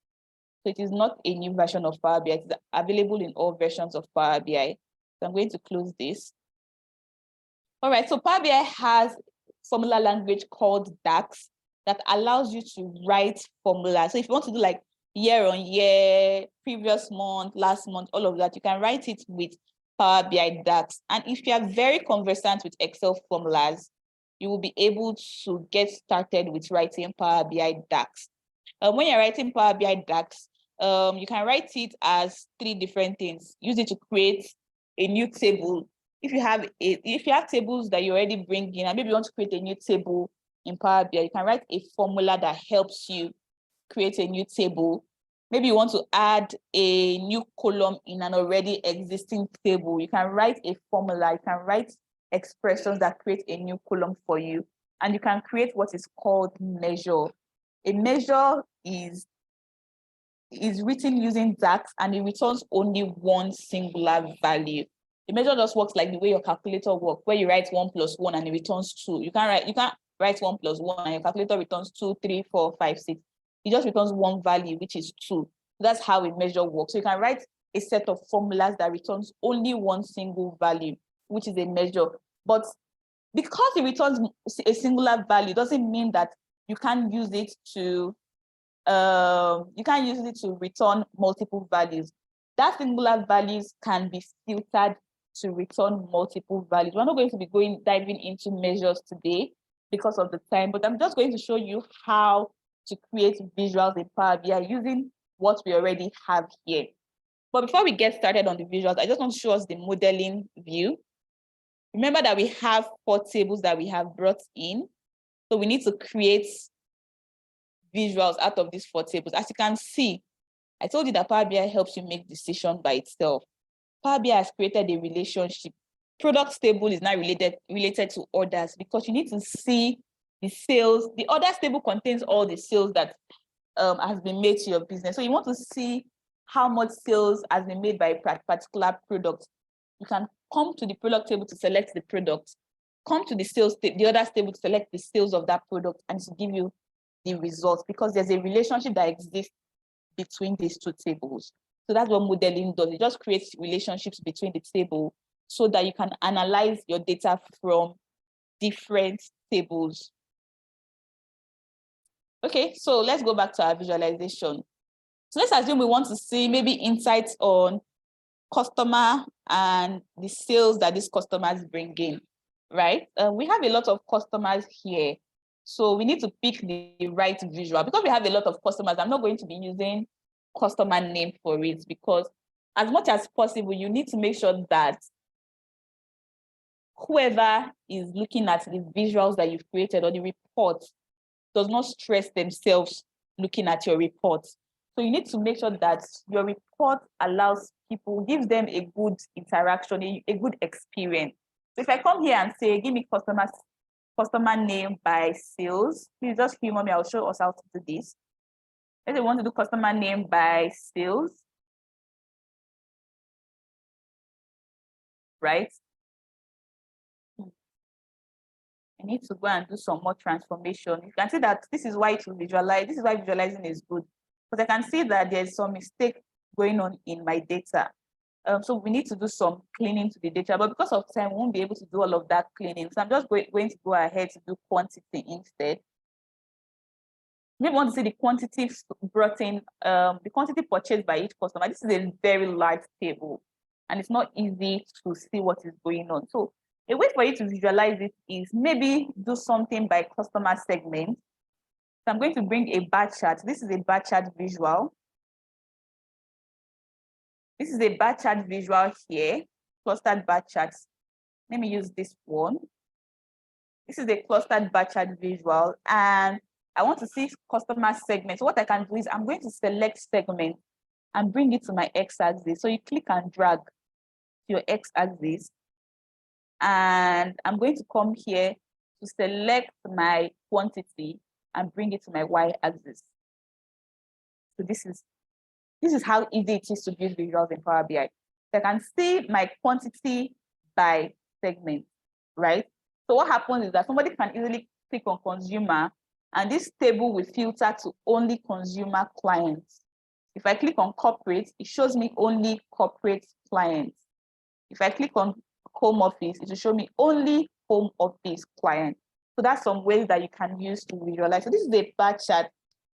So it is not a new version of Power BI. It's available in all versions of Power BI. So I'm going to close this. All right, so Power BI has formula language called DAX that allows you to write formulas. So if you want to do like year on year, previous month, last month, all of that, you can write it with Power BI DAX. And if you are very conversant with Excel formulas, you will be able to get started with writing Power BI DAX. When you're writing Power BI DAX, you can write it as 3 different things. Use it to create a new table. If you have tables that you already bring in, and maybe you want to create a new table in Power BI, you can write a formula that helps you create a new table. Maybe you want to add a new column in an already existing table. You can write a formula, you can write expressions that create a new column for you. And you can create what is called measure. A measure is written using DAX and it returns only one singular value. The measure just works like the way your calculator works, where you write 1 + 1 and it returns 2. You can't write 1 + 1 and your calculator returns 2, 3, 4, 5, 6. It just returns one value, which is 2. That's how a measure works. So you can write a set of formulas that returns only one single value, which is a measure. But because it returns a singular value, doesn't mean that you can't use it to return multiple values. That singular values can be filtered to return multiple values. We're not going to be diving into measures today because of the time, but I'm just going to show you how to create visuals in Power BI using what we already have here. But before we get started on the visuals, I just want to show us the modeling view. Remember that we have 4 tables that we have brought in. So we need to create visuals out of these 4 tables. As you can see, I told you that Power BI helps you make decisions by itself. Power BI has created a relationship. Products table is now related to orders because you need to see the sales. The orders table contains all the sales that has been made to your business. So you want to see how much sales has been made by a particular product. You can come to the product table to select the product, come to the orders table to select the sales of that product, and to give you the results because there's a relationship that exists between these 2 tables. So that's what modeling does. It just creates relationships between the table so that you can analyze your data from different tables. Okay, so let's go back to our visualization. So let's assume we want to see maybe insights on customer and the sales that these customers bring in, right? We have a lot of customers here. So we need to pick the right visual. Because we have a lot of customers, I'm not going to be using customer name for it because as much as possible, you need to make sure that whoever is looking at the visuals that you've created or the report does not stress themselves looking at your report. So you need to make sure that your report allows people, gives them a good interaction, a good experience. So if I come here and say, give me customer name by sales, please just humor me, I'll show us how to do this. If they want to do customer name by sales, right? I need to go and do some more transformation. You can see that this is why it will visualize. This is why visualizing is good. But I can see that there's some mistake going on in my data. So we need to do some cleaning to the data, but because of time, we won't be able to do all of that cleaning. So I'm just going to go ahead to do quantity instead. Maybe want to see the quantity brought in, the quantity purchased by each customer. This is a very large table, and it's not easy to see what is going on. So a way for you to visualize it is maybe do something by customer segment. So I'm going to bring a bar chart. This is a bar chart visual. This is a bar chart visual here, clustered bar charts. Let me use this one. This is a clustered bar chart visual, and I want to see customer segments. So what I can do is I'm going to select segment and bring it to my x-axis. So you click and drag to your x-axis, and I'm going to come here to select my quantity and bring it to my y-axis. So this is how easy it is to build visuals in Power BI. So I can see my quantity by segment, right? So what happens is that somebody can easily click on consumer, and this table will filter to only consumer clients. If I click on corporate, it shows me only corporate clients. If I click on home office, it will show me only home office clients. So that's some ways that you can use to visualize. So this is a bar chart.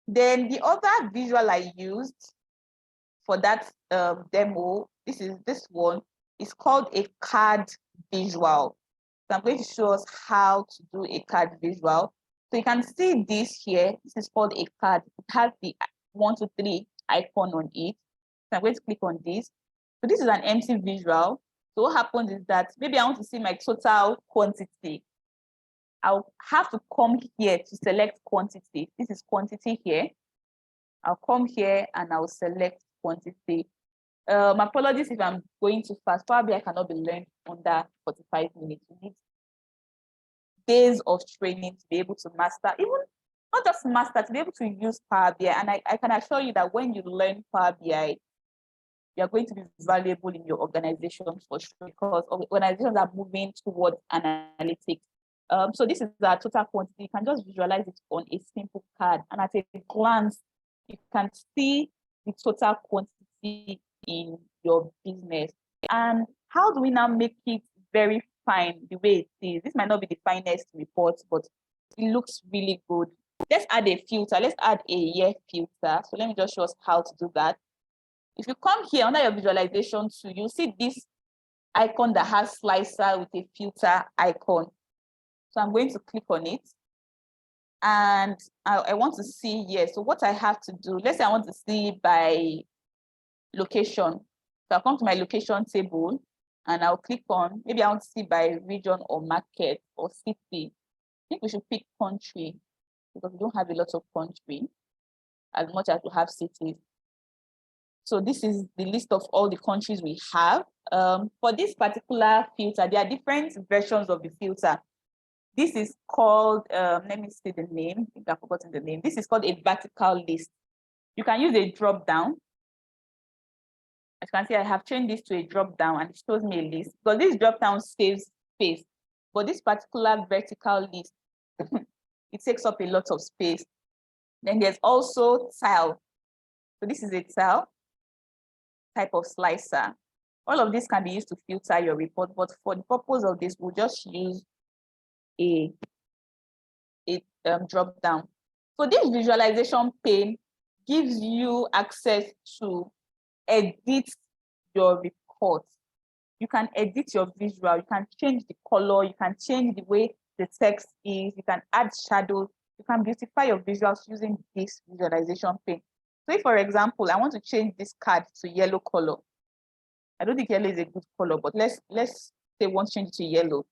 Then the other visual I used for that demo, this one is called a card visual. So I'm going to show us how to do a card visual. So you can see this here. This is called a card. It has the 1, 2, 3 icon on it. So I'm going to click on this. So this is an empty visual. So what happens is that maybe I want to see my total quantity. I'll have to come here to select quantity. This is quantity here. I'll come here and I'll select quantity. Apologies if I'm going too fast. Probably I cannot be learned under 45 minutes. You need days of training to be able to master, even not just master, to be able to use Power BI. And I can assure you that when you learn Power BI, you're going to be valuable in your organization for sure, because organizations are moving towards analytics. So this is our total quantity. You can just visualize it on a simple card, and at a glance, you can see the total quantity in your business. And how do we now make it very fine the way it is? This might not be the finest report, but it looks really good. Let's add a filter. Let's add a year filter. So let me just show us how to do that. If you come here under your visualization too, you'll see this icon that has slicer with a filter icon. So I'm going to click on it. And I want to see here. So what I have to do, let's say I want to see by location. So I'll come to my location table and I'll click on, maybe I want to see by region or market or city. I think we should pick country because we don't have a lot of country as much as we have cities. So this is the list of all the countries we have. For this particular filter, there are different versions of the filter. This is called, let me see the name. I think I've forgotten the name. This is called a vertical list. You can use a drop down. As you can see, I have changed this to a drop down and it shows me a list, because this drop down saves space. But this particular vertical list, it takes up a lot of space. Then there's also tile. So this is a tile type of slicer. All of this can be used to filter your report, but for the purpose of this, we'll just use a drop down. So this visualization pane gives you access to edit your report. You can edit your visual, you can change the color, you can change the way the text is, you can add shadows, you can beautify your visuals using this visualization pane. So if, for example, I want to change this card to yellow color. I don't think yellow is a good color, but let's say I want to change it to yellow.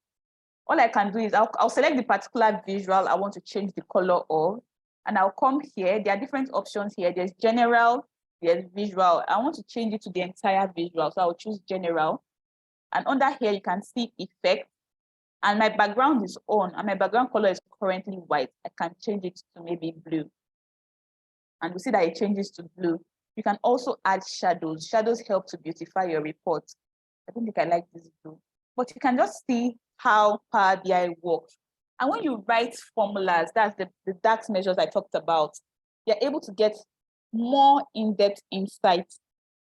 All I can do is I'll select the particular visual I want to change the color of, and I'll come here. There are different options here. There's general, there's visual. I want to change it to the entire visual, so I'll choose general. And under here, you can see effect. And my background is on, and my background color is currently white. I can change it to maybe blue. And we see that it changes to blue. You can also add shadows. Shadows help to beautify your report. I don't think I like this blue, but you can just see how Power BI works. And when you write formulas, that's the DAX measures I talked about, you're able to get more in-depth insight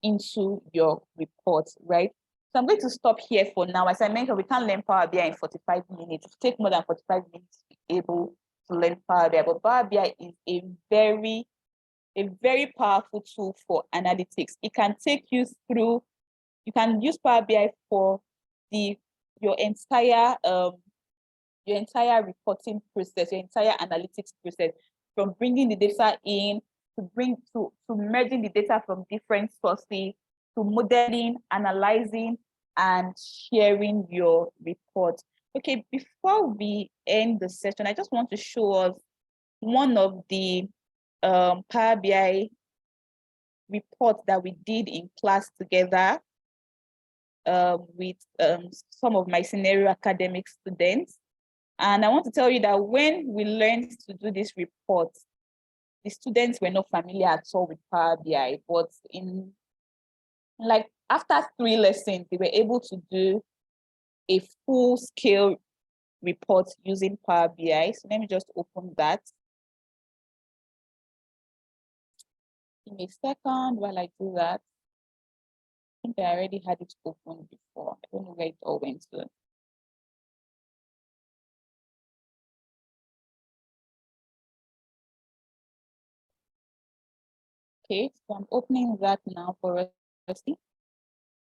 into your report, right? So I'm going to stop here for now. As I mentioned, we can't learn Power BI in 45 minutes. It will take more than 45 minutes to be able to learn Power BI. But Power BI is a very powerful tool for analytics. It can take you through, you can use Power BI for your entire reporting process, your entire analytics process, from bringing the data in to merging the data from different sources, to modeling, analyzing, and sharing your report. Okay, before we end the session, I just want to show us one of the Power BI reports that we did in class together with some of my scenario academic students. And I want to tell you that when we learned to do this report, the students were not familiar at all with Power BI, but after 3 lessons, they were able to do a full scale report using Power BI. So let me just open that. Give me a second while I do that. I think I already had it open before. I don't know where it all went to. Okay, so I'm opening that now for us to see.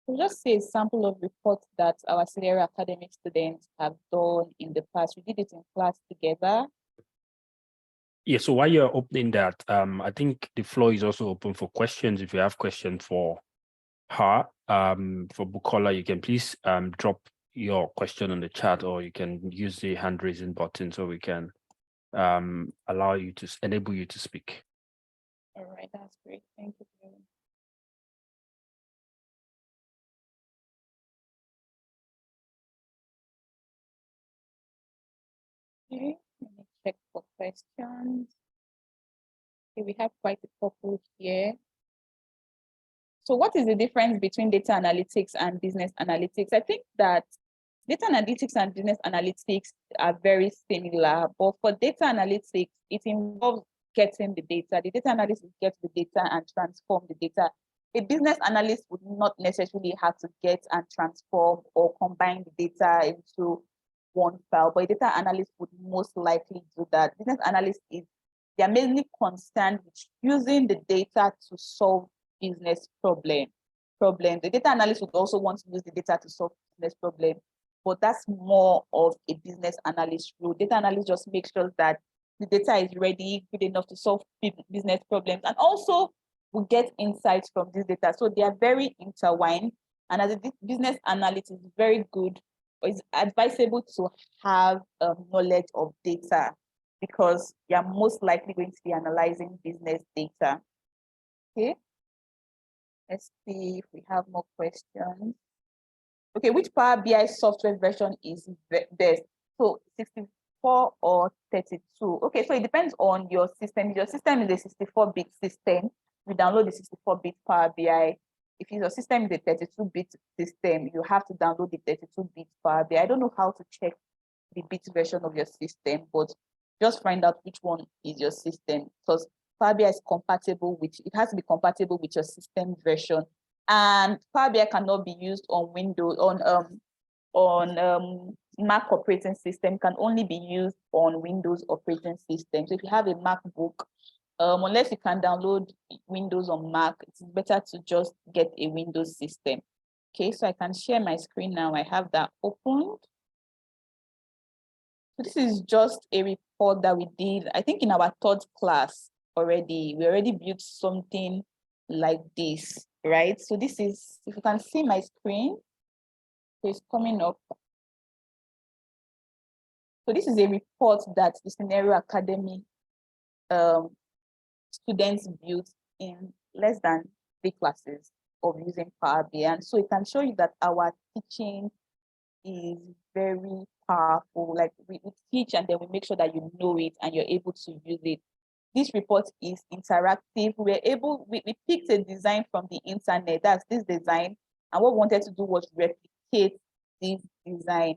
We'll just see a sample of reports that our senior academic students have done in the past. We did it in class together. Yeah, so while you're opening that, I think the floor is also open for questions. If you have questions for her, for Bukola, you can please drop your question on the chat, or you can use the hand raising button so we can allow you to enable you to speak. All right, that's great. Thank you. Okay, let me check for questions. Okay, we have quite a couple here. So what is the difference between data analytics and business analytics? I think that data analytics and business analytics are very similar, but for data analytics, it involves getting the data. The data analyst will get the data and transform the data. A business analyst would not necessarily have to get and transform or combine the data into one file, but a data analyst would most likely do that. Business analyst they're mainly concerned with using the data to solve business problem. The data analyst would also want to use the data to solve business problem, but that's more of a business analyst role. Data analyst just makes sure that the data is ready, good enough to solve business problems, and also we get insights from this data. So they are very intertwined. And as a business analyst, it's very good, or it's advisable to have knowledge of data, because you're most likely going to be analyzing business data. Okay, let's see if we have more questions. Okay, which Power BI software version is best? So 64 or 32? Okay, so it depends on your system. If your system is a 64-bit system, you download the 64-bit Power BI. If your system is a 32-bit system, you have to download the 32-bit Power BI. I don't know how to check the bit version of your system, but just find out which one is your system, because Power BI is compatible with, it has to be compatible with your system version. And Power BI cannot be used on Windows, on Mac operating system, can only be used on Windows operating system. So if you have a MacBook, unless you can download Windows on Mac, it's better to just get a Windows system. Okay, so I can share my screen now. I have that opened. So this is just a report that we did, I think in our third class already. We already built something like this, right? So this is, if you can see my screen, it's coming up. So this is a report that the Scenario Academy students built in less than 3 classes of using Power BI. And so it can show you that our teaching is very powerful. Like we teach and then we make sure that you know it and you're able to use it. This report is interactive. We picked a design from the internet, that's this design. And what we wanted to do was replicate this design.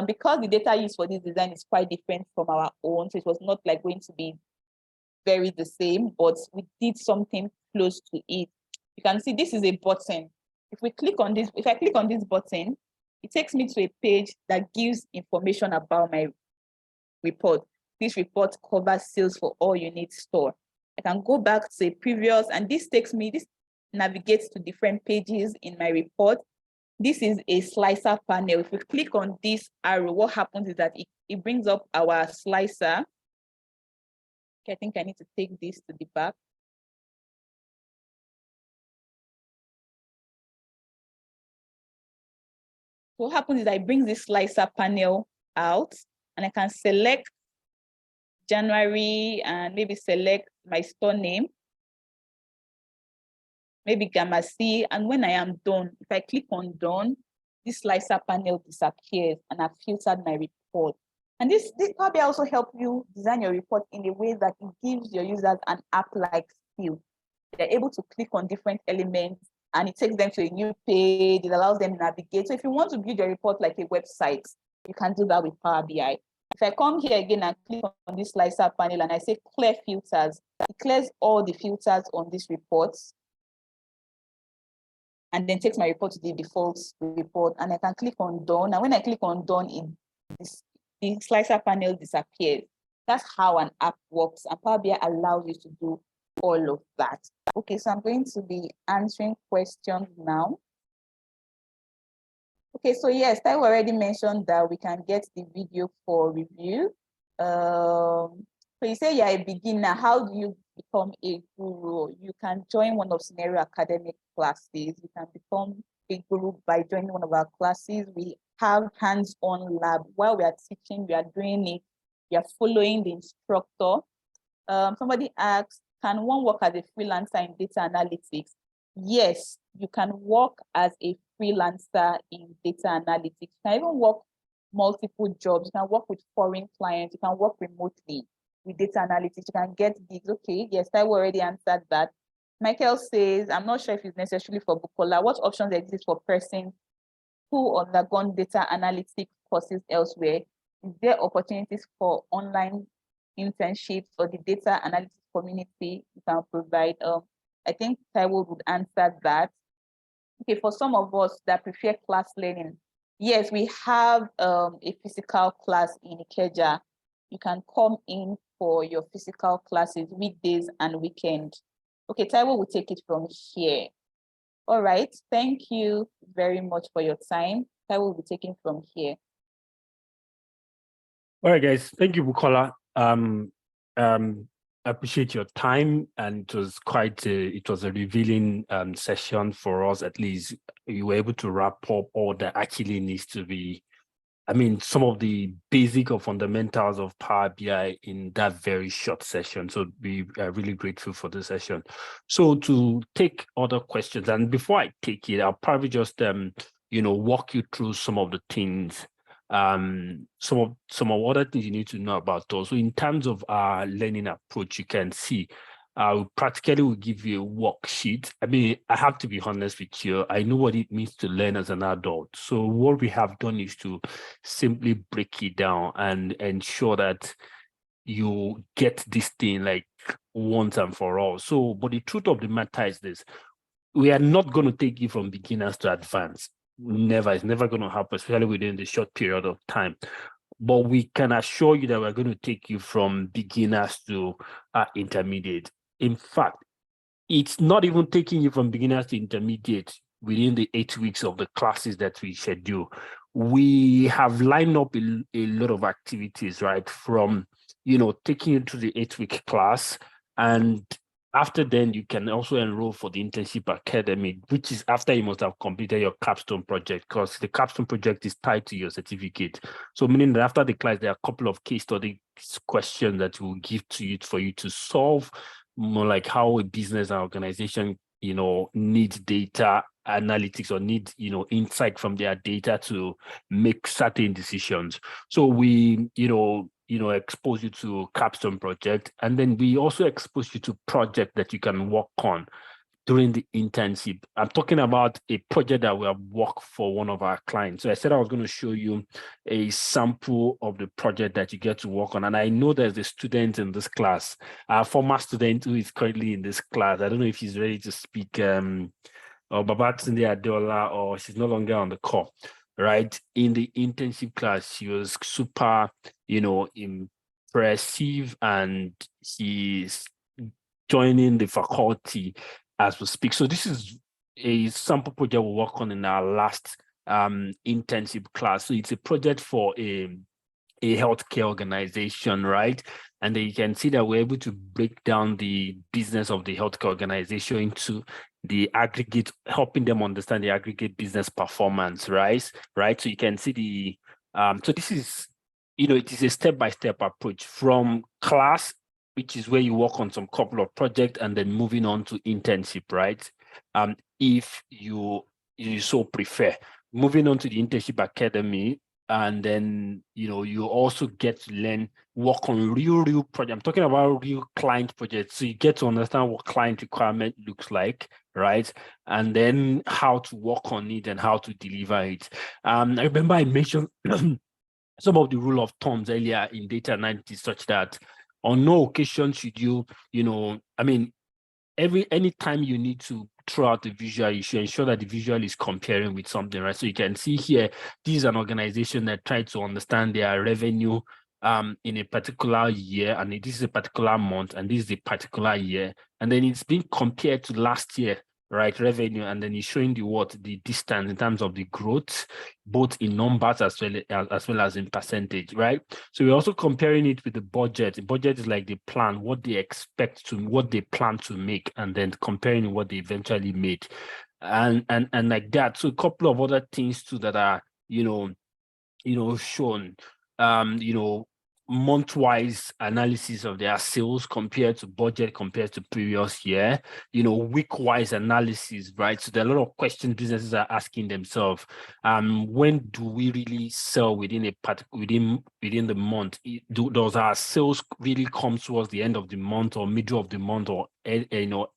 Because the data used for this design is quite different from our own, so it was not like going to be very the same, but we did something close to it. You can see this is a button. If we click on this, if I click on this button, it takes me to a page that gives information about my report. This report covers sales for all units store. I can go back to a previous, and this navigates to different pages in my report. This is a slicer panel. If we click on this arrow, what happens is that it brings up our slicer. Okay, I think I need to take this to the back. What happens is that it brings this slicer panel out, and I can select January and maybe select my store name, maybe Gamma C. And when I am done, if I click on done, this slicer panel disappears and I've filtered my report. And this Power BI also help you design your report in a way that it gives your users an app-like feel. They're able to click on different elements and it takes them to a new page. It allows them to navigate. So if you want to build your report like a website, You can do that with Power BI. If I come here again and click on this slicer panel and I say clear filters, it clears all the filters on this report and then takes my report to the default report, and I can click on done. And when I click on done, the slicer panel disappears. That's how an app works, and Power BI allows you to do all of that. Okay, so I'm going to be answering questions now. Okay, so yes, I already mentioned that we can get the video for review. So you say you're a beginner, how do you become a guru? You can join one of Scenario Academic classes. You can become a guru by joining one of our classes. We have hands-on lab. While we are teaching, we are doing it. We are following the instructor. Somebody asked, can one work as a freelancer in data analytics? Yes, you can work as a freelancer in data analytics. You can even work multiple jobs. You can work with foreign clients. You can work remotely with data analytics. You can get gigs. Okay, yes, I already answered that. Michael says, I'm not sure if it's necessarily for Bukola. What options exist for persons who undergone data analytics courses elsewhere? Is there opportunities for online internships or the data analytics community you can provide? I think Taiwo would answer that. Okay, for some of us that prefer class learning, yes, we have a physical class in Ikeja. You can come in for your physical classes weekdays and weekends. Okay, Taiwo will take it from here. All right, thank you very much for your time. Taiwo will be taking from here. All right, guys, thank you, Bukola. I appreciate your time, and it was a revealing session for us. At least you were able to wrap up all that actually needs to be, I mean, some of the basic or fundamentals of Power BI in that very short session. So we are really grateful for the session. So to take other questions, and before I take it, I'll probably just walk you through some of the things, some of other things you need to know about those. So in terms of our learning approach, you can see practically will give you a worksheet. I mean, I have to be honest with you. I know what it means to learn as an adult. So what we have done is to simply break it down and ensure that you get this thing like once and for all. So, but the truth of the matter is this: we are not going to take you from beginners to advanced. Never. It's never going to happen, especially within the short period of time. But we can assure you that we're going to take you from beginners to intermediate. In fact, it's not even taking you from beginners to intermediate within the 8 weeks of the classes that we schedule. We have lined up a lot of activities, right? From, taking you to the 8-week class, and after then, you can also enroll for the Internship Academy, which is after you must have completed your capstone project, because the capstone project is tied to your certificate. So meaning that after the class, there are a couple of case study questions that we'll give to you for you to solve, more like how a business and organization, needs data analytics or needs, insight from their data to make certain decisions. So we, expose you to capstone project, and then we also expose you to project that you can work on during the internship. I'm talking about a project that we have worked for one of our clients. So I said I was going to show you a sample of the project that you get to work on. And I know there's a student in this class, a former student who is currently in this class. I don't know if she's ready to speak, or Babatunde Adeola, or she's no longer on the call. Right, in the internship class, she was super, impressive, and she's joining the faculty as we speak. So this is a sample project we work on in our last internship class. So it's a project for a healthcare organization, right? And then you can see that we're able to break down the business of the healthcare organization into the aggregate, helping them understand the aggregate business performance, right? So you can see the, so this is, it is a step-by-step approach from class, which is where you work on some couple of projects, and then moving on to internship, right? If you so prefer. Moving on to the Internship Academy, and then, you also get to work on real projects. I'm talking about real client projects. So you get to understand what client requirement looks like, right? And then how to work on it and how to deliver it. I remember I mentioned some of the rule of thumbs earlier in data analytics, such that on no occasion should you, I mean, anytime you need to throw out the visual, you should ensure that the visual is comparing with something, right? So you can see here, this is an organization that tried to understand their revenue in a particular year, and this is a particular month, and this is a particular year, and then it's being compared to last year, right? Revenue, and then it's showing the distance in terms of the growth, both in numbers as well as in percentage, right? So we're also comparing it with the budget. The budget is like the plan, what they expect to, what they plan to make, and then comparing what they eventually made, and like that. So a couple of other things too that are shown, month-wise analysis of their sales compared to budget, compared to previous year, week-wise analysis, right? So there are a lot of questions businesses are asking themselves. When do we really sell within the month? Does our sales really come towards the end of the month or middle of the month, or earlier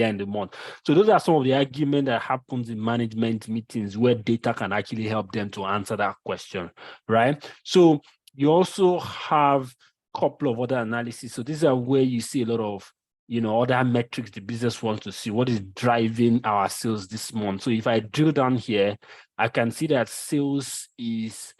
in the month? So those are some of the arguments that happens in management meetings where data can actually help them to answer that question, right? So you also have a couple of other analyses. So these are where you see a lot of other metrics the business wants to see. What is driving our sales this month? So if I drill down here, I can see that sales is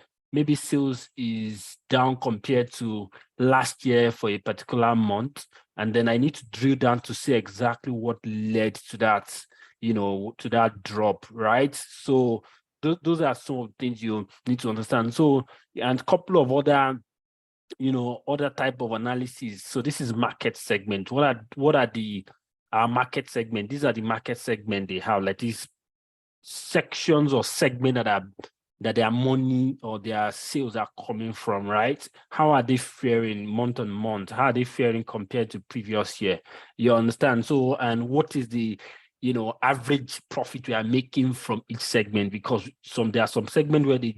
down compared to last year for a particular month. And then I need to drill down to see exactly what led to that, to that drop, right? So those are some of the things you need to understand. So, and a couple of other, other type of analysis. So this is market segment. What are the market segment? These are the market segment they have, like these sections or segment that their money or their sales are coming from, right? How are they faring month on month? How are they faring compared to previous year? You understand? So, and what is the average profit we are making from each segment? Because there are some segments where they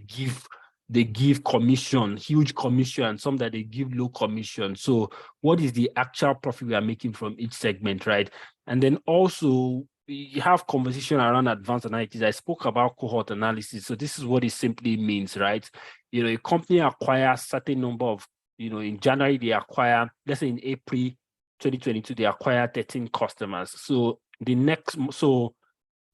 give commission, huge commission, and some that they give low commission. So what is the actual profit we are making from each segment, right? And then also we have conversation around advanced analytics. I spoke about cohort analysis. So this is what it simply means, right? A company acquires certain number of, in January, they acquire, let's say in April 2022, they acquire 13 customers. So this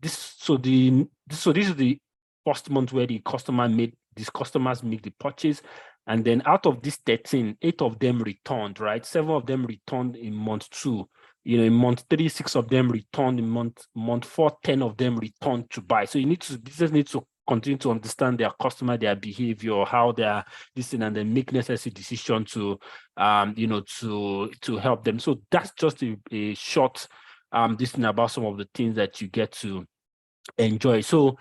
is the first month where these customers make the purchase. And then out of these 13, 8 of them returned, right? 7 of them returned in month 2. In month 3, 6 of them returned. In month 4, 10 of them returned to buy. So business needs to continue to understand their customer, their behavior, how they are listening, and then make necessary decision to help them. So that's just a short this thing about some of the things that you get to enjoy. So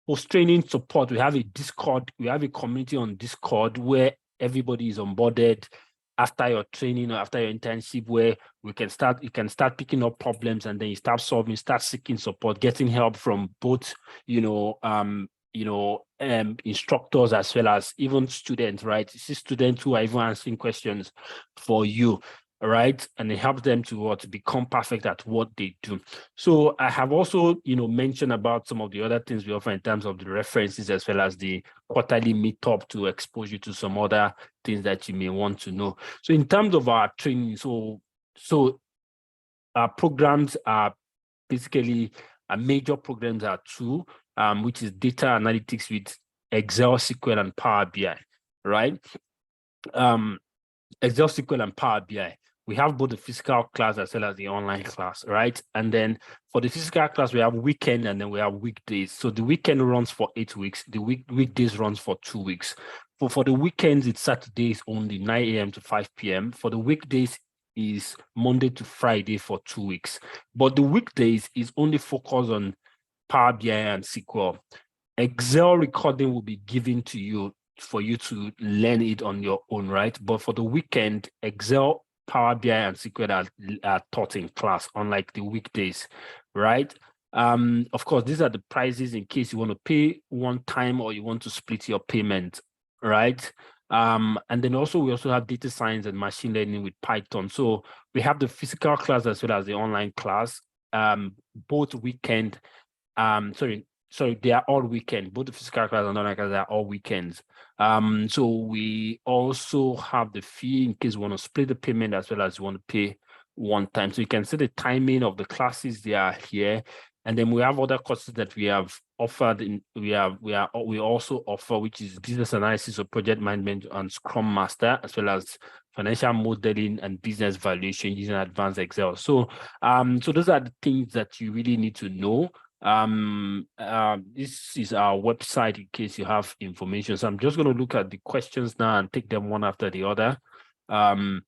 post-training support, we have a Discord, we have a community on Discord where everybody is onboarded after your training or after your internship, where you can start picking up problems, and then you start seeking support, getting help from both instructors as well as even students, right? You see students who are even answering questions for you, right? And it helps them to become perfect at what they do. So I have also, mentioned about some of the other things we offer in terms of the references, as well as the quarterly meetup to expose you to some other things that you may want to know. So in terms of our training, so our programs are basically, major programs are 2, which is data analytics with Excel, SQL, and Power BI, right? Excel, SQL, and Power BI. We have both the physical class as well as the online class, right? And then for the physical class, we have weekend and then we have weekdays. So the weekend runs for 8 weeks. The weekdays runs for 2 weeks. For the weekends, it's Saturdays only, 9 a.m. to 5 p.m. For the weekdays, is Monday to Friday for 2 weeks. But the weekdays is only focused on Power BI and SQL. Excel recording will be given to you for you to learn it on your own, right? But for the weekend, Excel, Power BI, and SQL are taught in class, unlike the weekdays, right? Of course, these are the prices in case you want to pay one time or you want to split your payment, right? And then also we also have data science and machine learning with Python. So we have the physical class as well as the online class. Both weekend, So they are all weekend, both the physical class and online class are all weekends. So we also have the fee in case you want to split the payment as well as you want to pay one time. So you can see the timing of the classes they are here. And then we have other courses that we have offered we also offer, which is business analysis or project management and Scrum Master, as well as financial modeling and business valuation using advanced Excel. So so those are the things that you really need to know. This is our website in case you have information. So I'm just going to look at the questions now and take them one after the other. So I'm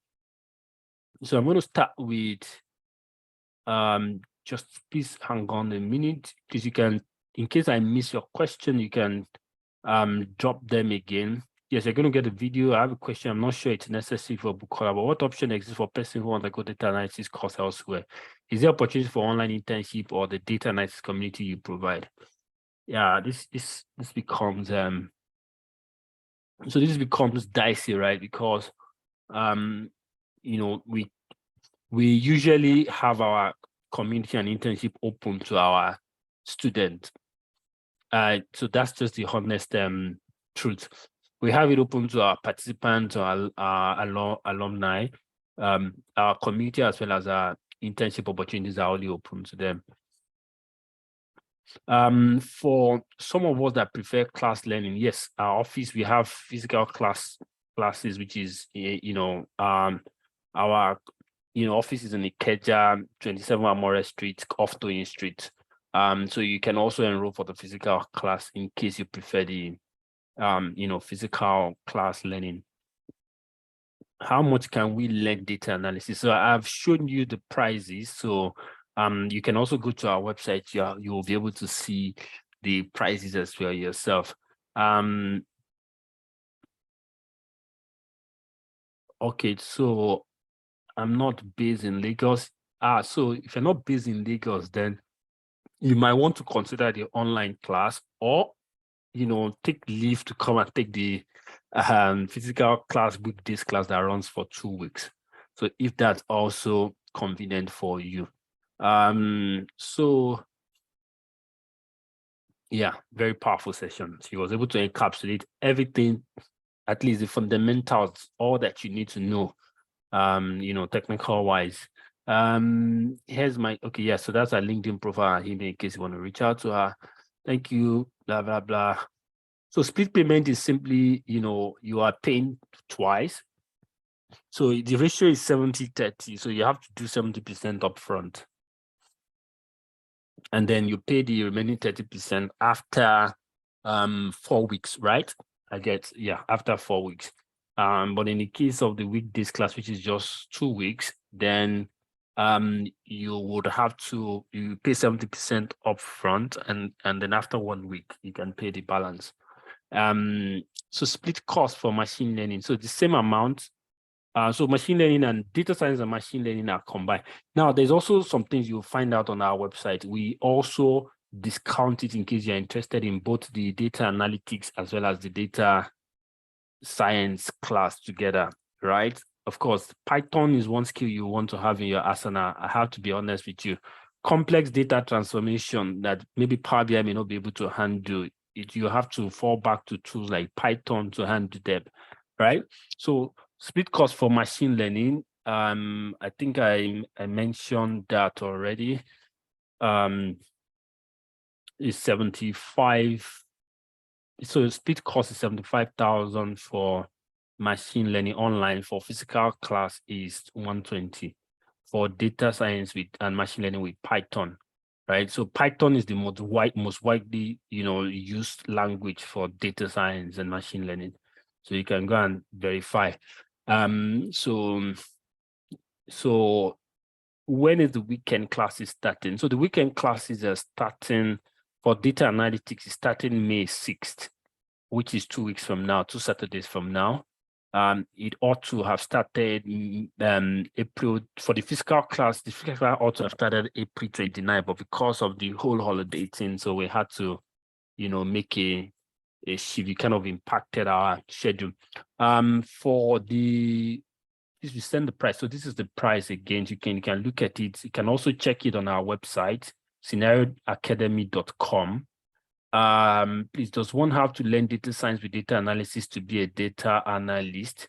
going to start with just please hang on a minute, because you can, in case I miss your question, you can drop them again. Yes, you're going to get a video. I have a question. I'm not sure it's necessary for Bukola, but what option exists for person who want to go data analysis course elsewhere? Is there opportunity for online internship or the data analysis community you provide? Yeah, this becomes so this becomes dicey, right? Because you know, we usually have our community and internship open to our students. So that's just the honest truth. We have it open to our participants, our alumni, our community, as well as our internship opportunities are only open to them. For some of us that prefer class learning, yes, our office, we have physical classes, which is, our office is in Ikeja, 27 Amore Street, off Toyin Street. So you can also enroll for the physical class in case you prefer the, physical class learning. How much can we learn data analysis? So I've shown you the prices. So you can also go to our website. You will be able to see the prices as well yourself. Okay, so I'm not based in Lagos. So if you're not based in Lagos, then you might want to consider the online class, or take leave to come and take the physical class, weekdays class that runs for 2 weeks. So if that's also convenient for you. So yeah, very powerful session. She was able to encapsulate everything, at least the fundamentals, all that you need to know, technical wise. Here's my, okay, yeah, so that's our LinkedIn profile in case you want to reach out to her. Thank you, blah, blah, blah. So split payment is simply, you are paying twice. So the ratio is 70-30. So you have to do 70% upfront. And then you pay the remaining 30% after 4 weeks, right? After 4 weeks. But in the case of the weekdays class, which is just 2 weeks, then you would have to pay 70% upfront, and then after 1 week you can pay the balance. So split cost for machine learning. So the same amount. So machine learning and data science and machine learning are combined. Now, there's also some things you'll find out on our website. We also discount it in case you're interested in both the data analytics as well as the data science class together, right? Of course, Python is one skill you want to have in your arsenal. I have to be honest with you. Complex data transformation that maybe Power BI may not be able to handle, you have to fall back to tools like Python to handle them, right? So split cost for machine learning, I think I mentioned that already, is 75. So split cost is 75,000 for machine learning online. For physical class is 120 for data science and machine learning with Python, right? So Python is the most widely used language for data science and machine learning. So you can go and verify. So when is the weekend classes starting? So the weekend classes are starting for data analytics, is starting May 6th, which is 2 weeks from now, 2 Saturdays from now. It ought to have started April for the physical class. The physical class ought to have started April 29, but because of the whole holiday thing, so we had to, make a shift. It kind of impacted our schedule. For the we send the price. So this is the price again. You can look at it. You can also check it on our website, scenarioacademy.com. Please, does one have to learn data science with data analysis to be a data analyst?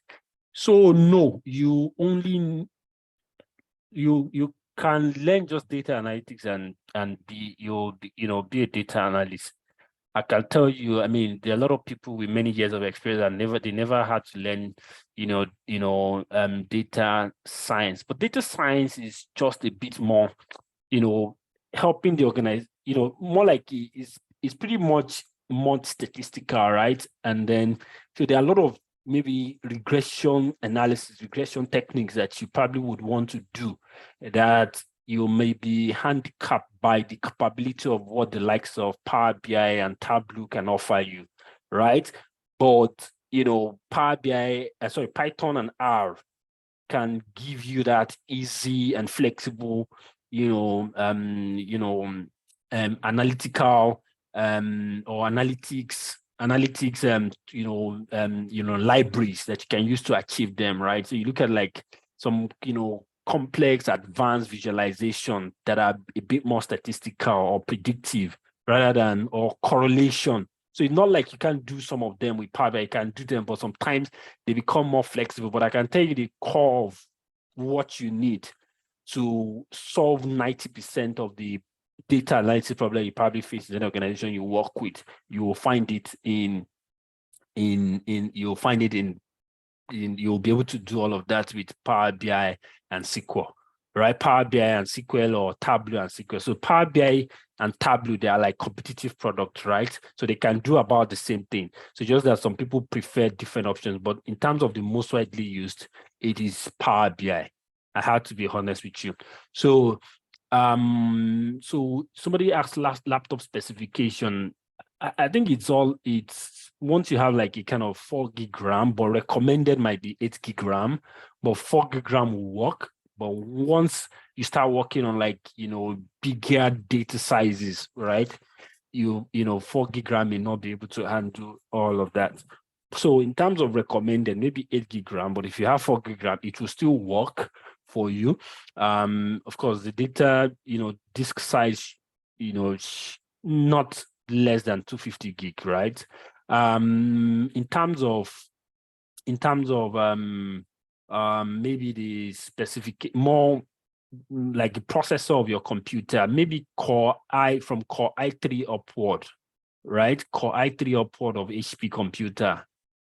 So no, you only you can learn just data analytics and be be a data analyst. I can tell you, I mean, there are a lot of people with many years of experience and they never had to learn, data science. But data science is just a bit more, helping the organize, more like it's pretty much more statistical, right? And then so there are a lot of maybe regression analysis, regression techniques that you probably would want to do that you may be handicapped by the capability of what the likes of Power BI and Tableau can offer you, right? But Power BI, Python and R can give you that easy and flexible, analytical or analytics libraries that you can use to achieve them, right? So you look at like some complex advanced visualization that are a bit more statistical or predictive rather than or correlation. So it's not like you can't do some of them with Power BI, you can do them, but sometimes they become more flexible. But I can tell you the core of what you need to solve 90% of the data analysis problem you probably face in an organization you work with. You will find it you'll be able to do all of that with Power BI and SQL, right? Power BI and SQL or Tableau and SQL. So Power BI and Tableau, they are like competitive products, right? So they can do about the same thing. So just that some people prefer different options, but in terms of the most widely used, it is Power BI. I have to be honest with you. So so somebody asked last laptop specification. I think it's once you have like a kind of 4 gig RAM, but recommended might be 8 gig RAM, but 4 gig RAM will work. But once you start working on like, bigger data sizes, right? 4 gig RAM may not be able to handle all of that. So in terms of recommended, maybe 8 gig RAM, but if you have 4 gig RAM, it will still work for you. Of course, the data, disk size, not less than 250 gig, right? In terms of maybe the specific more like the processor of your computer, maybe Core i3 upward, right? Core i3 upward of HP computer,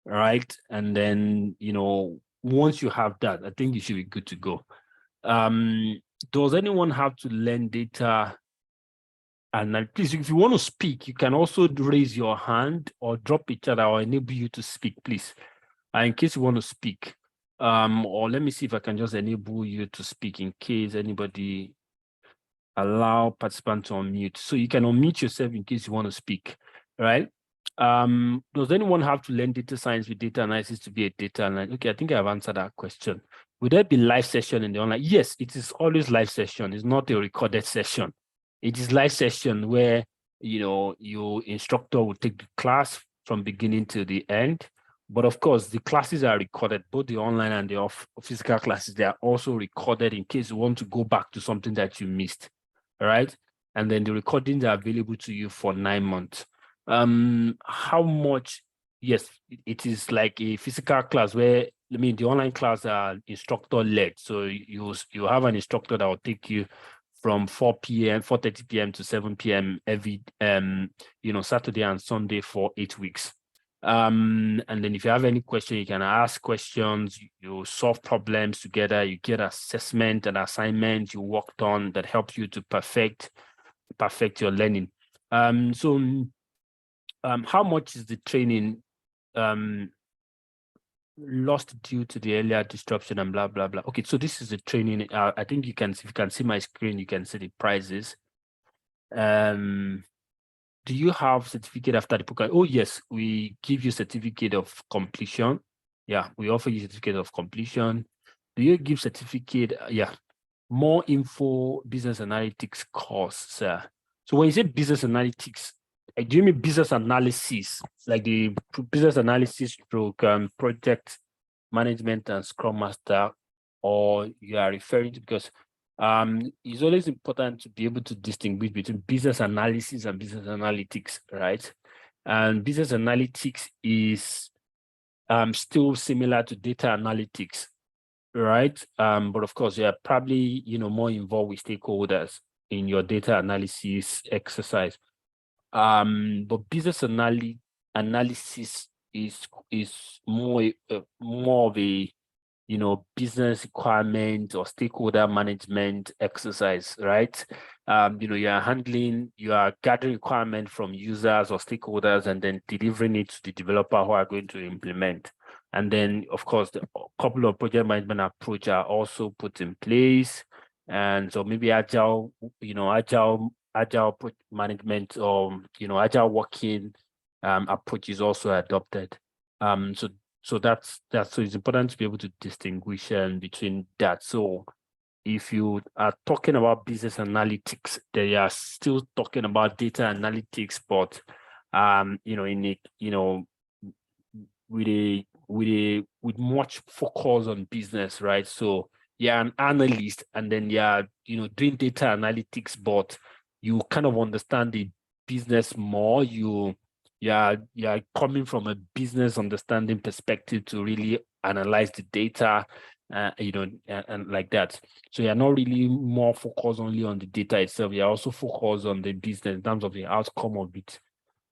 right? And then once you have that, I think you should be good to go. Does anyone have to learn data? And please, if you want to speak, you can also raise your hand or drop each other or enable you to speak, please. In case you want to speak. Or let me see if I can just enable you to speak in case anybody allow participant to unmute. So you can unmute yourself in case you want to speak, right? Does anyone have to learn data science with data analysis to be a data analyst? Okay, I think I've answered that question. Would there be live session in the online? Yes, it is always live session. It's not a recorded session. It is live session where, your instructor will take the class from beginning to the end. But of course, the classes are recorded, both the online and the physical classes. They are also recorded in case you want to go back to something that you missed, all right? And then the recordings are available to you for 9 months. How much? Yes, it is like a physical class where, the online class are instructor led. So you have an instructor that will take you from 4:30 p.m. to 7 p.m. every Saturday and Sunday for 8 weeks. And then if you have any question, you can ask questions, you solve problems together, you get assessment and assignment you worked on that helps you to perfect your learning. How much is the training lost due to the earlier disruption and blah blah blah? Okay, so this is the training. I think if you can see my screen, you can see the prices. Do you have certificate after the program? Oh yes, we give you certificate of completion. Yeah, we offer you certificate of completion. Do you give certificate? Yeah, more info business analytics course, sir. So when you say business analytics, do you mean business analysis, like the business analysis program, project management and Scrum Master, or you are referring to, because It's always important to be able to distinguish between business analysis and business analytics, right? And business analytics is still similar to data analytics, right? But of course, you're probably, more involved with stakeholders in your data analysis exercise. But business analysis is more of a business requirement or stakeholder management exercise, right? You are gathering requirement from users or stakeholders and then delivering it to the developer who are going to implement. And then, of course, a couple of project management approach are also put in place. And so maybe agile management or, agile working approach is also adopted. So that's so it's important to be able to distinguish between that. So if you are talking about business analytics, they are still talking about data analytics, but with much focus on business, right? So you're an analyst and then you're doing data analytics, but you kind of understand the business more. You're coming from a business understanding perspective to really analyze the data, and like that. So you're not really more focused only on the data itself. You're also focused on the business in terms of the outcome of it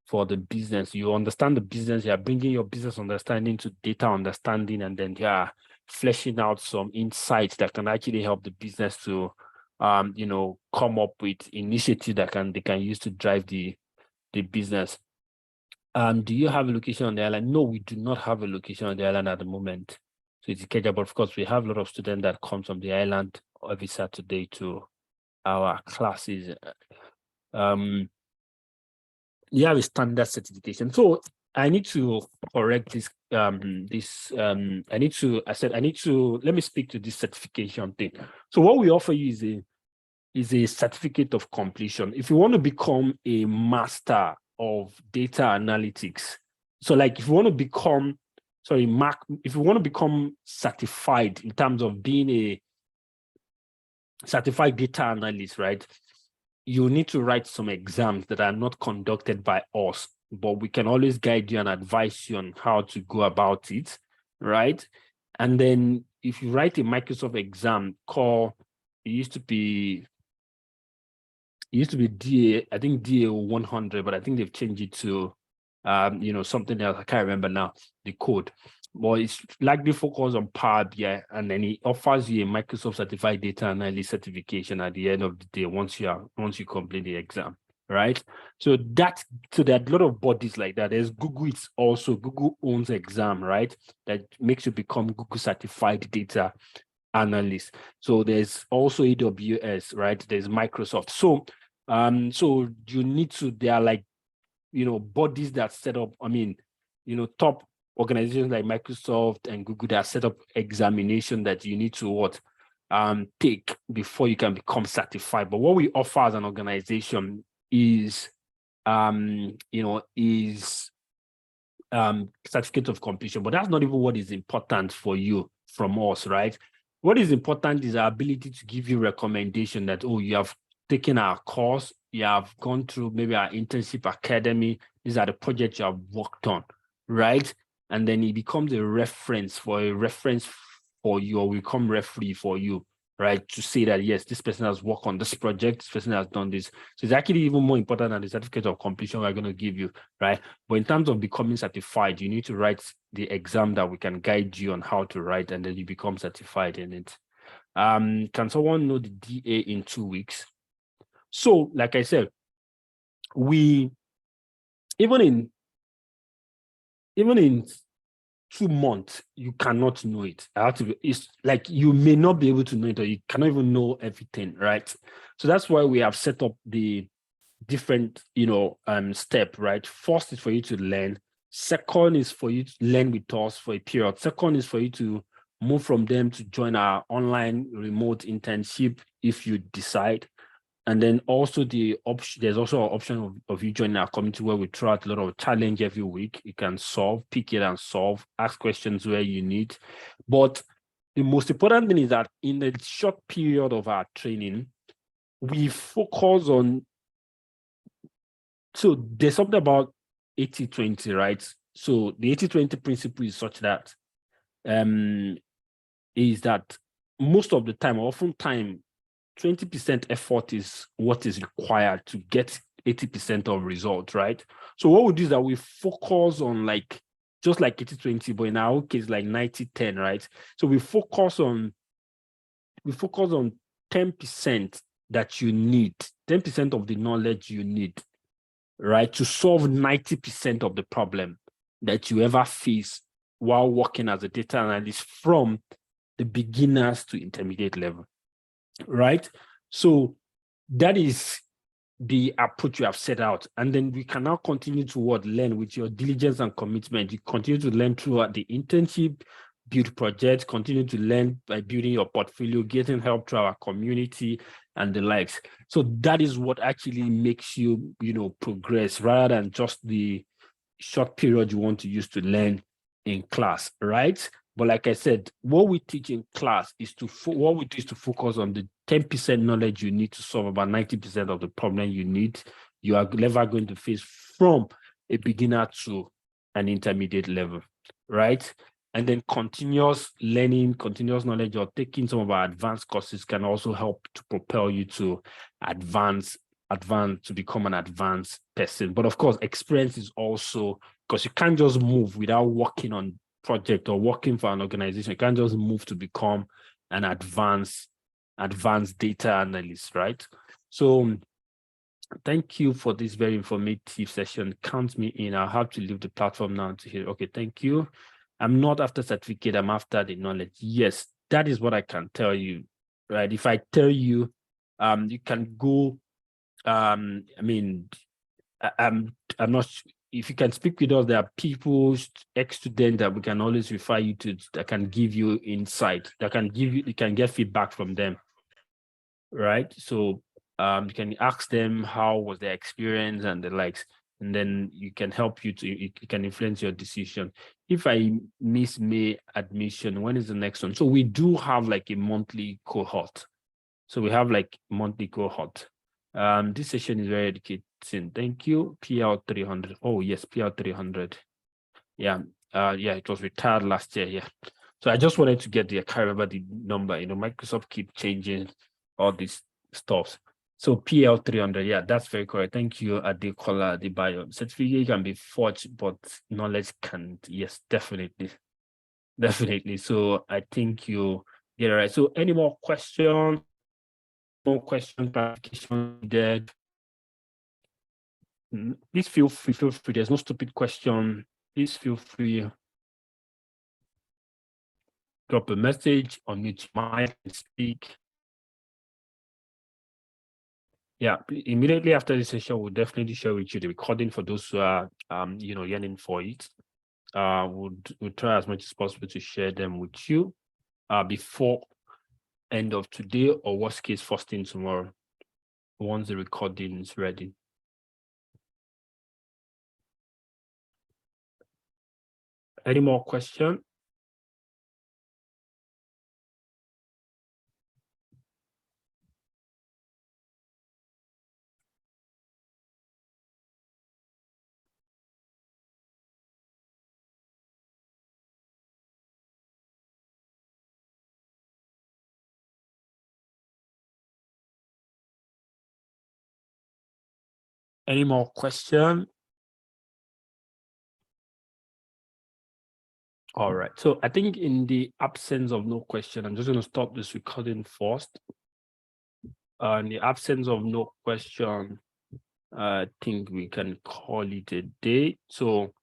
for the business. You understand the business, you're bringing your business understanding to data understanding, and then you're fleshing out some insights that can actually help the business to come up with initiatives that they can use to drive the business. Do you have a location on the island? No, we do not have a location on the island at the moment. So it's Ikeja, but of course we have a lot of students that come from the island every Saturday to our classes. You have a standard certification. So I need to correct this. Let me speak to this certification thing. So what we offer you is a certificate of completion. If you want to become a master of data analytics, so like if you want to become, if you want to become certified in terms of being a certified data analyst, right? You need to write some exams that are not conducted by us, but we can always guide you and advise you on how to go about it, right? And then if you write a Microsoft exam it used to be DA, I think DA 100, but I think they've changed it to something else. I can't remember now the code. But it's likely focused on Power BI, and then it offers you a Microsoft Certified Data Analyst certification at the end of the day once you complete the exam, right? So there are a lot of bodies like that. There's Google. It's also Google owns exam, right? That makes you become Google Certified Data Analyst. So there's also AWS, right? There's Microsoft. So you need to. They are like bodies that set up. Top organizations like Microsoft and Google that set up examination that you need to take before you can become certified. But what we offer as an organization is certificate of completion. But that's not even what is important for you from us, right? What is important is our ability to give you recommendation that, you have taken our course, you have gone through maybe our internship academy, these are the projects you have worked on, right? And then it becomes a reference for you, or we become referee for you, right? To say that, yes, this person has worked on this project, this person has done this. So it's actually even more important than the certificate of completion we're going to give you, right? But in terms of becoming certified, you need to write the exam that we can guide you on how to write, and then you become certified in it. Can someone know the DA in 2 weeks? So, like I said, even in 2 months, you cannot know it. It's like you may not be able to know it, or you cannot even know everything, right? So that's why we have set up the different, step, right? First is for you to learn. Second is for you to learn with us for a period. Second is for you to move from them to join our online remote internship if you decide. And then also there's also an option of you joining our community where we throw out a lot of challenge every week. You can pick it and solve, ask questions where you need. But the most important thing is that in the short period of our training, we focus on, so there's something about 80-20, right? So the 80-20 principle is such that is that most of the time, oftentimes, 20% effort is what is required to get 80% of results, right? So what we do is that we focus on like, just like 80-20, but in our case, like 90-10, right? So we focus on 10% that you need, 10% of the knowledge you need, right, to solve 90% of the problem that you ever face while working as a data analyst from the beginners to intermediate level, right? So that is the approach you have set out. And then we can now continue to learn with your diligence and commitment. You continue to learn throughout the internship, build projects, continue to learn by building your portfolio, getting help through our community and the likes. So that is what actually makes you, progress rather than just the short period you want to use to learn in class, right? But like I said, what we teach in class is to focus on the 10% knowledge you need to solve about 90% of the problem you are never going to face from a beginner to an intermediate level, right? And then continuous learning, continuous knowledge, or taking some of our advanced courses can also help to propel you to advance to become an advanced person. But of course, experience is also, because you can't just move without working on project or working for an organization. You can't just move to become an advanced data analyst, right? So thank you for this very informative session. Count me in. I'll have to leave the platform now to hear. Okay, thank you. I'm not after certificate, I'm after the knowledge. Yes, that is what I can tell you, right? If I tell you, you can go, I'm not, if you can speak with us, there are people, ex-students that we can always refer you to, that can give you insight, you can get feedback from them, right? So you can ask them how was their experience and the likes, and then you can it can influence your decision. If I miss May admission, when is the next one? So we do have like a monthly cohort. So we have like monthly cohort. This session is very educating. Thank you. PL 300. Oh yes, PL 300. Yeah. It was retired last year. Yeah. So I just wanted to get I can't remember the number. Microsoft keep changing all these stuff. So PL 300. Yeah, that's very correct. Thank you, Adekola Adebayo. Certificate can be forged, but knowledge can't. Yes, definitely. Definitely. So I think you get it right. So any more questions? More questions, clarification needed? Please feel free. There's no stupid question. Please feel free. Drop a message, unmute your mic and speak. Yeah, immediately after the session, we'll definitely share with you the recording for those who are yearning for it. We'll try as much as possible to share them with you before end of today, or worst case first thing tomorrow, once the recording is ready. Any more questions? Any more question? All right. So I think in the absence of no question, I'm just going to stop this recording first. In the absence of no question, I think we can call it a day. So